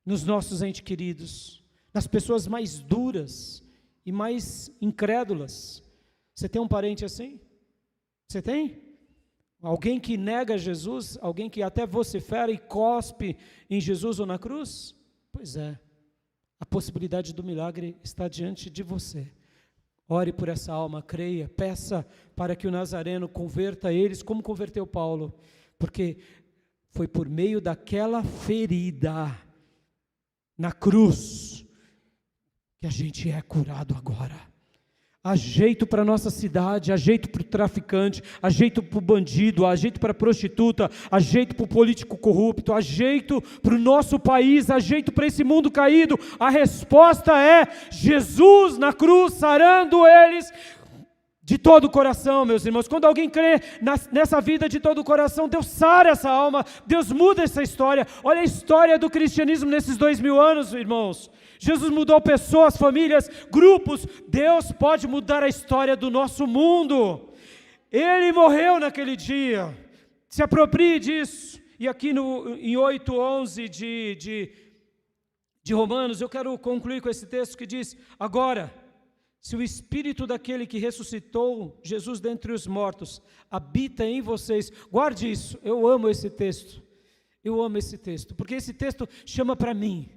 nos nossos entes queridos, nas pessoas mais duras e mais incrédulas. Você tem um parente assim? Você tem? Alguém que nega Jesus, alguém que até vocifera e cospe em Jesus ou na cruz? Pois é, a possibilidade do milagre está diante de você. Ore por essa alma, creia, peça para que o Nazareno converta eles, como converteu Paulo, porque foi por meio daquela ferida na cruz que a gente é curado agora. Há jeito para a nossa cidade, há jeito para o traficante, há jeito para o bandido, há jeito para a prostituta, há jeito para o político corrupto, há jeito para o nosso país, há jeito para esse mundo caído. A resposta é Jesus na cruz, sarando eles de todo o coração, meus irmãos. Quando alguém crê nessa vida de todo o coração, Deus sara essa alma, Deus muda essa história. Olha a história do cristianismo nesses 2000 anos, irmãos. Jesus mudou pessoas, famílias, grupos. Deus pode mudar a história do nosso mundo. Ele morreu naquele dia. Se aproprie disso. E aqui em 8:11 de Romanos, eu quero concluir com esse texto que diz: agora, se o Espírito daquele que ressuscitou Jesus dentre os mortos habita em vocês, guarde isso. Eu amo esse texto. Eu amo esse texto, porque esse texto chama para mim.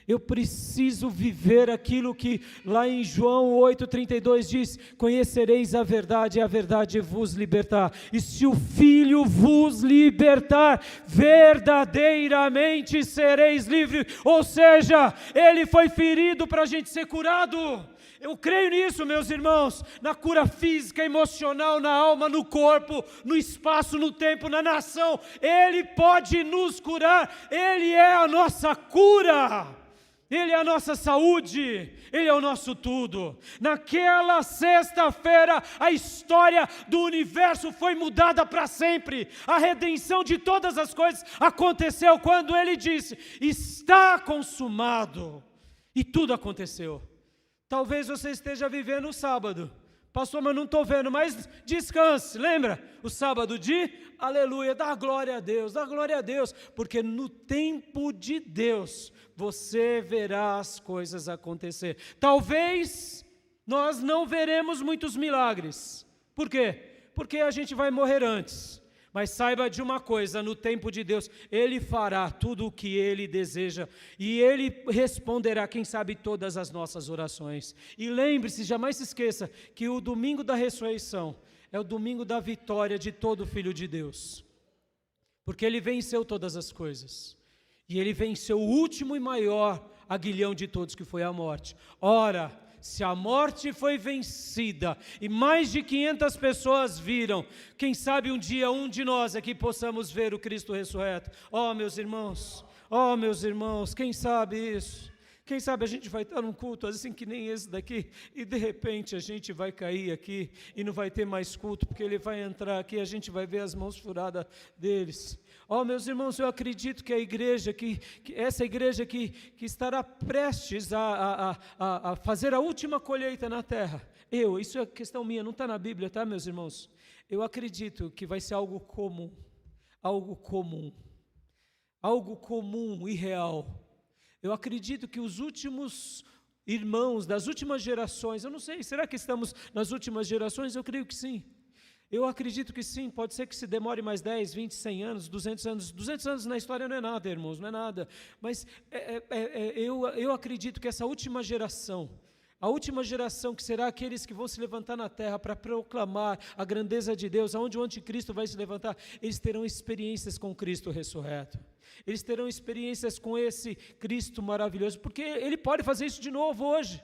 Eu preciso viver aquilo que lá em João 8,32 diz: conhecereis a verdade e a verdade vos libertar. E se o Filho vos libertar, verdadeiramente sereis livres. Ou seja, Ele foi ferido para a gente ser curado. Eu creio nisso, meus irmãos, na cura física, emocional, na alma, no corpo, no espaço, no tempo, na nação. Ele pode nos curar, Ele é a nossa cura, Ele é a nossa saúde, Ele é o nosso tudo. Naquela sexta-feira, a história do universo foi mudada para sempre. A redenção de todas as coisas aconteceu quando Ele disse: está consumado. E tudo aconteceu. Talvez você esteja vivendo o sábado. Pastor, mas não estou vendo, mas descanse. Lembra? O sábado de aleluia, dá glória a Deus, porque no tempo de Deus você verá as coisas acontecer. Talvez nós não veremos muitos milagres. Por quê? Porque a gente vai morrer antes. Mas saiba de uma coisa, no tempo de Deus, Ele fará tudo o que Ele deseja, e Ele responderá, quem sabe, todas as nossas orações. E lembre-se, jamais se esqueça, que o domingo da ressurreição é o domingo da vitória de todo filho de Deus, porque Ele venceu todas as coisas, e Ele venceu o último e maior aguilhão de todos, que foi a morte. Ora, se a morte foi vencida e mais de 500 pessoas viram, quem sabe um dia um de nós aqui possamos ver o Cristo ressurreto. Meus irmãos, quem sabe isso? Quem sabe a gente vai estar num culto assim que nem esse daqui, e de repente a gente vai cair aqui e não vai ter mais culto, porque ele vai entrar aqui e a gente vai ver as mãos furadas deles. Meus irmãos, eu acredito que a igreja, essa igreja que estará prestes a fazer a última colheita na terra, isso é questão minha, não está na Bíblia, tá, meus irmãos? Eu acredito que vai ser algo comum e real. Eu acredito que os últimos irmãos das últimas gerações, eu não sei, será que estamos nas últimas gerações? Eu creio que sim. Eu acredito que sim, pode ser que se demore mais 10, 20, 100 anos, 200 anos. 200 anos na história não é nada, irmãos, não é nada. Mas eu acredito que essa última geração, a última geração que será aqueles que vão se levantar na terra para proclamar a grandeza de Deus, aonde o anticristo vai se levantar, eles terão experiências com Cristo ressurreto. Eles terão experiências com esse Cristo maravilhoso, porque Ele pode fazer isso de novo hoje.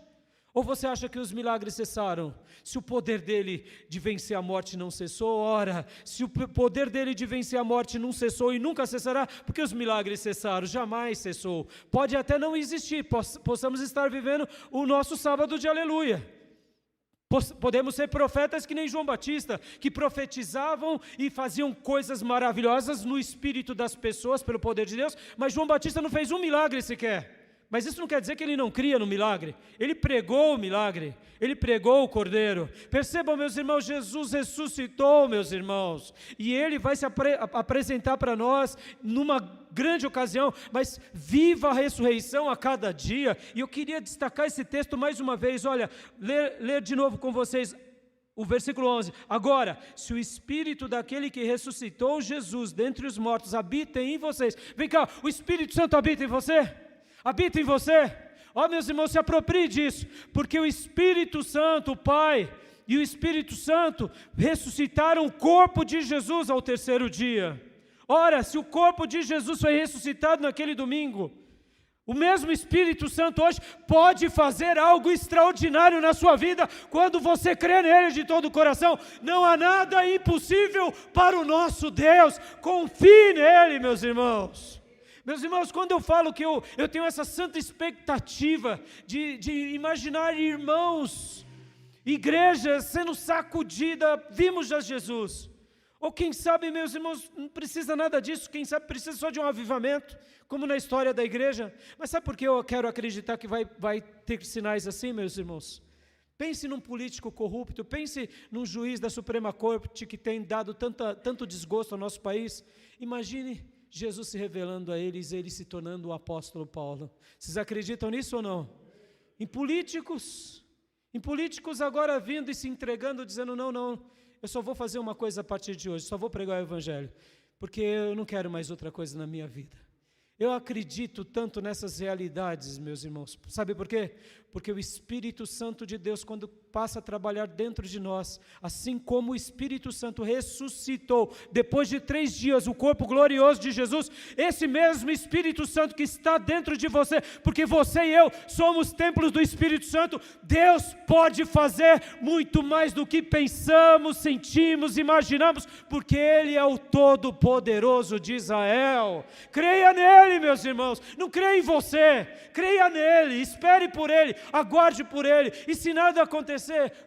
Ou você acha que os milagres cessaram? Se o poder dele de vencer a morte não cessou, ora, se o poder dele de vencer a morte não cessou e nunca cessará, porque os milagres cessaram? Jamais cessou. Pode até não existir, possamos estar vivendo o nosso sábado de aleluia. Podemos ser profetas que nem João Batista, que profetizavam e faziam coisas maravilhosas no espírito das pessoas, pelo poder de Deus, mas João Batista não fez um milagre sequer. Mas isso não quer dizer que ele não cria no milagre. Ele pregou o milagre, ele pregou o Cordeiro. Percebam, meus irmãos, Jesus ressuscitou, meus irmãos, e Ele vai se apresentar para nós numa grande ocasião, mas viva a ressurreição a cada dia. E eu queria destacar esse texto mais uma vez, olha, ler de novo com vocês, o versículo 11, agora, se o Espírito daquele que ressuscitou Jesus dentre os mortos habita em vocês, vem cá, o Espírito Santo habita em você? Habita em você? Meus irmãos, se aproprie disso, porque o Espírito Santo, o Pai e o Espírito Santo ressuscitaram o corpo de Jesus ao terceiro dia. Ora, se o corpo de Jesus foi ressuscitado naquele domingo, o mesmo Espírito Santo hoje pode fazer algo extraordinário na sua vida, quando você crê nele de todo o coração. Não há nada impossível para o nosso Deus, confie nele, meus irmãos. Meus irmãos, quando eu falo que eu tenho essa santa expectativa de imaginar irmãos, igrejas sendo sacudida, vimos já Jesus. Ou quem sabe, meus irmãos, não precisa nada disso, quem sabe precisa só de um avivamento, como na história da igreja. Mas sabe por que eu quero acreditar que vai ter sinais assim, meus irmãos? Pense num político corrupto, pense num juiz da Suprema Corte que tem dado tanto desgosto ao nosso país. Imagine Jesus se revelando a eles, ele se tornando o apóstolo Paulo. Vocês acreditam nisso ou não? Em políticos agora vindo e se entregando, dizendo, não, eu só vou fazer uma coisa a partir de hoje, só vou pregar o Evangelho, porque eu não quero mais outra coisa na minha vida. Eu acredito tanto nessas realidades, meus irmãos. Sabe por quê? Porque o Espírito Santo de Deus, quando passa a trabalhar dentro de nós, assim como o Espírito Santo ressuscitou, depois de 3 dias, o corpo glorioso de Jesus, esse mesmo Espírito Santo que está dentro de você, porque você e eu somos templos do Espírito Santo, Deus pode fazer muito mais do que pensamos, sentimos, imaginamos, porque Ele é o Todo-Poderoso de Israel. Creia nele, meus irmãos, não creia em você, creia nele, espere por ele, aguarde por ele, e se nada acontecer,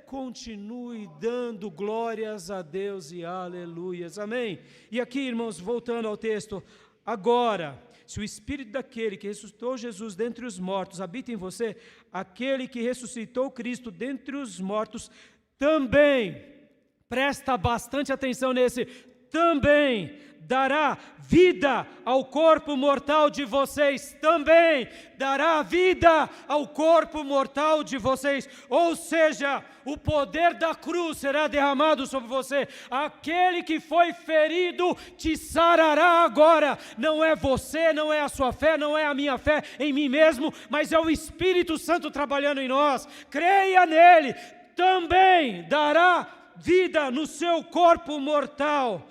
continue dando glórias a Deus e aleluias, amém? E aqui, irmãos, voltando ao texto, agora, se o Espírito daquele que ressuscitou Jesus dentre os mortos habita em você, aquele que ressuscitou Cristo dentre os mortos também, presta bastante atenção nesse, também dará vida ao corpo mortal de vocês, também dará vida ao corpo mortal de vocês, ou seja, o poder da cruz será derramado sobre você, aquele que foi ferido te sarará agora, não é você, não é a sua fé, não é a minha fé em mim mesmo, mas é o Espírito Santo trabalhando em nós, creia nele, também dará vida no seu corpo mortal,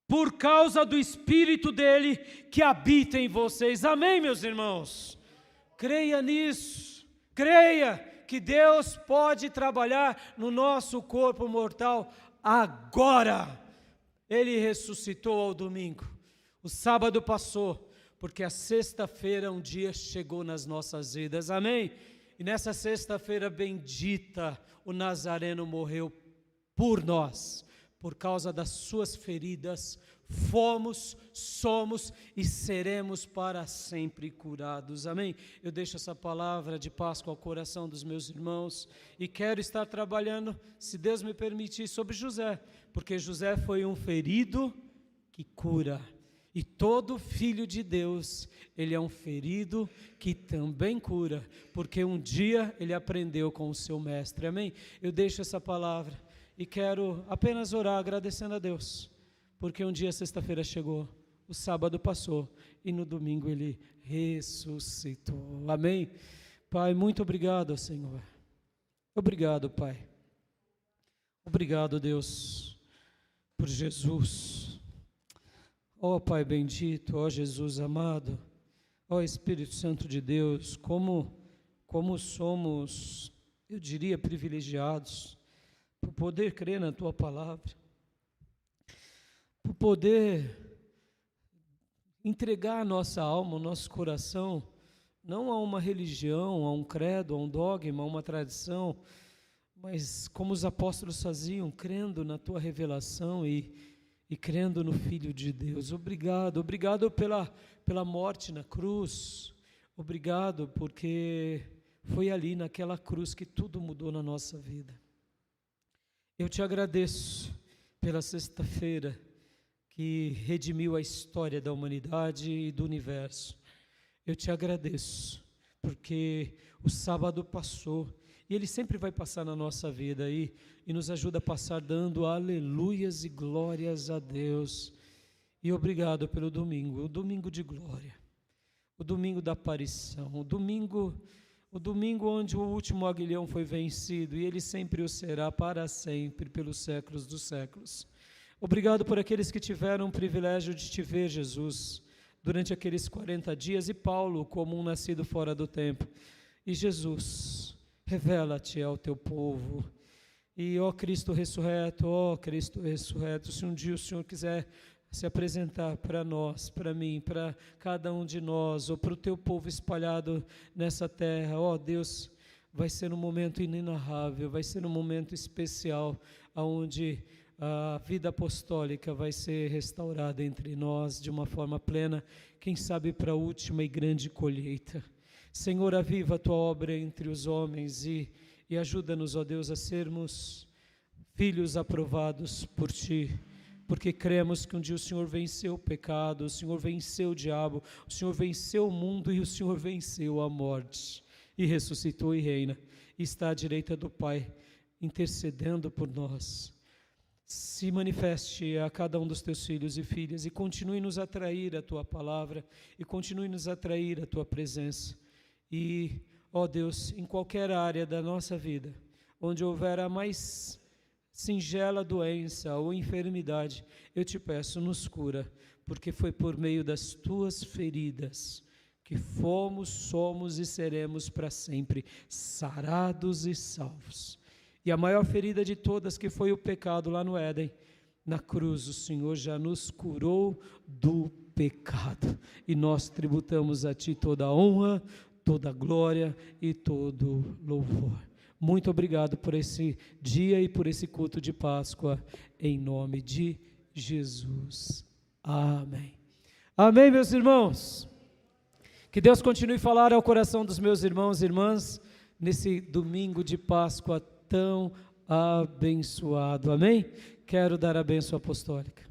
por causa do Espírito dele que habita em vocês. Amém, meus irmãos? Creia nisso. Creia que Deus pode trabalhar no nosso corpo mortal agora. Ele ressuscitou ao domingo. O sábado passou, porque a sexta-feira um dia chegou nas nossas vidas. Amém? E nessa sexta-feira bendita, o Nazareno morreu por nós. Por causa das suas feridas, fomos, somos e seremos para sempre curados. Amém? Eu deixo essa palavra de Páscoa ao coração dos meus irmãos e quero estar trabalhando, se Deus me permitir, sobre José, porque José foi um ferido que cura. E todo filho de Deus, ele é um ferido que também cura, porque um dia ele aprendeu com o seu mestre. Amém? Eu deixo essa palavra. E quero apenas orar agradecendo a Deus, porque um dia sexta-feira chegou, o sábado passou e no domingo Ele ressuscitou. Amém? Pai, muito obrigado, Senhor. Obrigado, Pai. Obrigado, Deus, por Jesus. Ó Pai bendito, ó Jesus amado, ó Espírito Santo de Deus, como somos, eu diria, privilegiados, por poder crer na Tua palavra, por poder entregar a nossa alma, o nosso coração, não a uma religião, a um credo, a um dogma, a uma tradição, mas como os apóstolos faziam, crendo na Tua revelação e crendo no Filho de Deus. Obrigado pela morte na cruz, obrigado porque foi ali naquela cruz que tudo mudou na nossa vida. Eu te agradeço pela sexta-feira que redimiu a história da humanidade e do universo. Eu te agradeço porque o sábado passou e ele sempre vai passar na nossa vida e nos ajuda a passar dando aleluias e glórias a Deus. E obrigado pelo domingo, o domingo de glória, o domingo da aparição, o domingo onde o último aguilhão foi vencido, e ele sempre o será para sempre, pelos séculos dos séculos. Obrigado por aqueles que tiveram o privilégio de te ver, Jesus, durante aqueles 40 dias, e Paulo, como um nascido fora do tempo. E Jesus, revela-te ao teu povo. E ó Cristo ressurreto, se um dia o Senhor quiser se apresentar para nós, para mim, para cada um de nós, ou para o teu povo espalhado nessa terra, ó Deus, vai ser um momento inenarrável, vai ser um momento especial, onde a vida apostólica vai ser restaurada entre nós de uma forma plena, quem sabe para a última e grande colheita. Senhor, aviva a tua obra entre os homens e ajuda-nos, ó Deus, a sermos filhos aprovados por ti, porque cremos que um dia o Senhor venceu o pecado, o Senhor venceu o diabo, o Senhor venceu o mundo e o Senhor venceu a morte, e ressuscitou e reina, e está à direita do Pai, intercedendo por nós. Se manifeste a cada um dos teus filhos e filhas, e continue nos atrair a tua palavra, e continue nos atrair a tua presença, E, ó Deus, em qualquer área da nossa vida, onde houver a mais singela doença ou enfermidade, eu te peço, nos cura, porque foi por meio das tuas feridas que fomos, somos e seremos para sempre sarados e salvos. E a maior ferida de todas, que foi o pecado lá no Éden, na cruz o Senhor já nos curou do pecado, e nós tributamos a Ti toda a honra, toda a glória e todo louvor. Muito obrigado por esse dia e por esse culto de Páscoa, em nome de Jesus. Amém. Amém, meus irmãos. Que Deus continue a falar ao coração dos meus irmãos e irmãs, nesse domingo de Páscoa tão abençoado. Amém? Quero dar a bênção apostólica.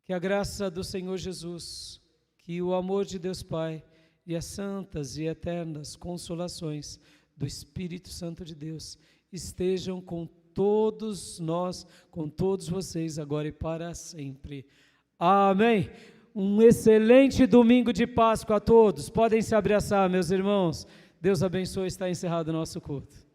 Que a graça do Senhor Jesus, que o amor de Deus Pai e as santas e eternas consolações do Espírito Santo de Deus estejam com todos nós, com todos vocês, agora e para sempre. Amém. Um excelente domingo de Páscoa a todos. Podem se abraçar, meus irmãos. Deus abençoe. Está encerrado o nosso culto.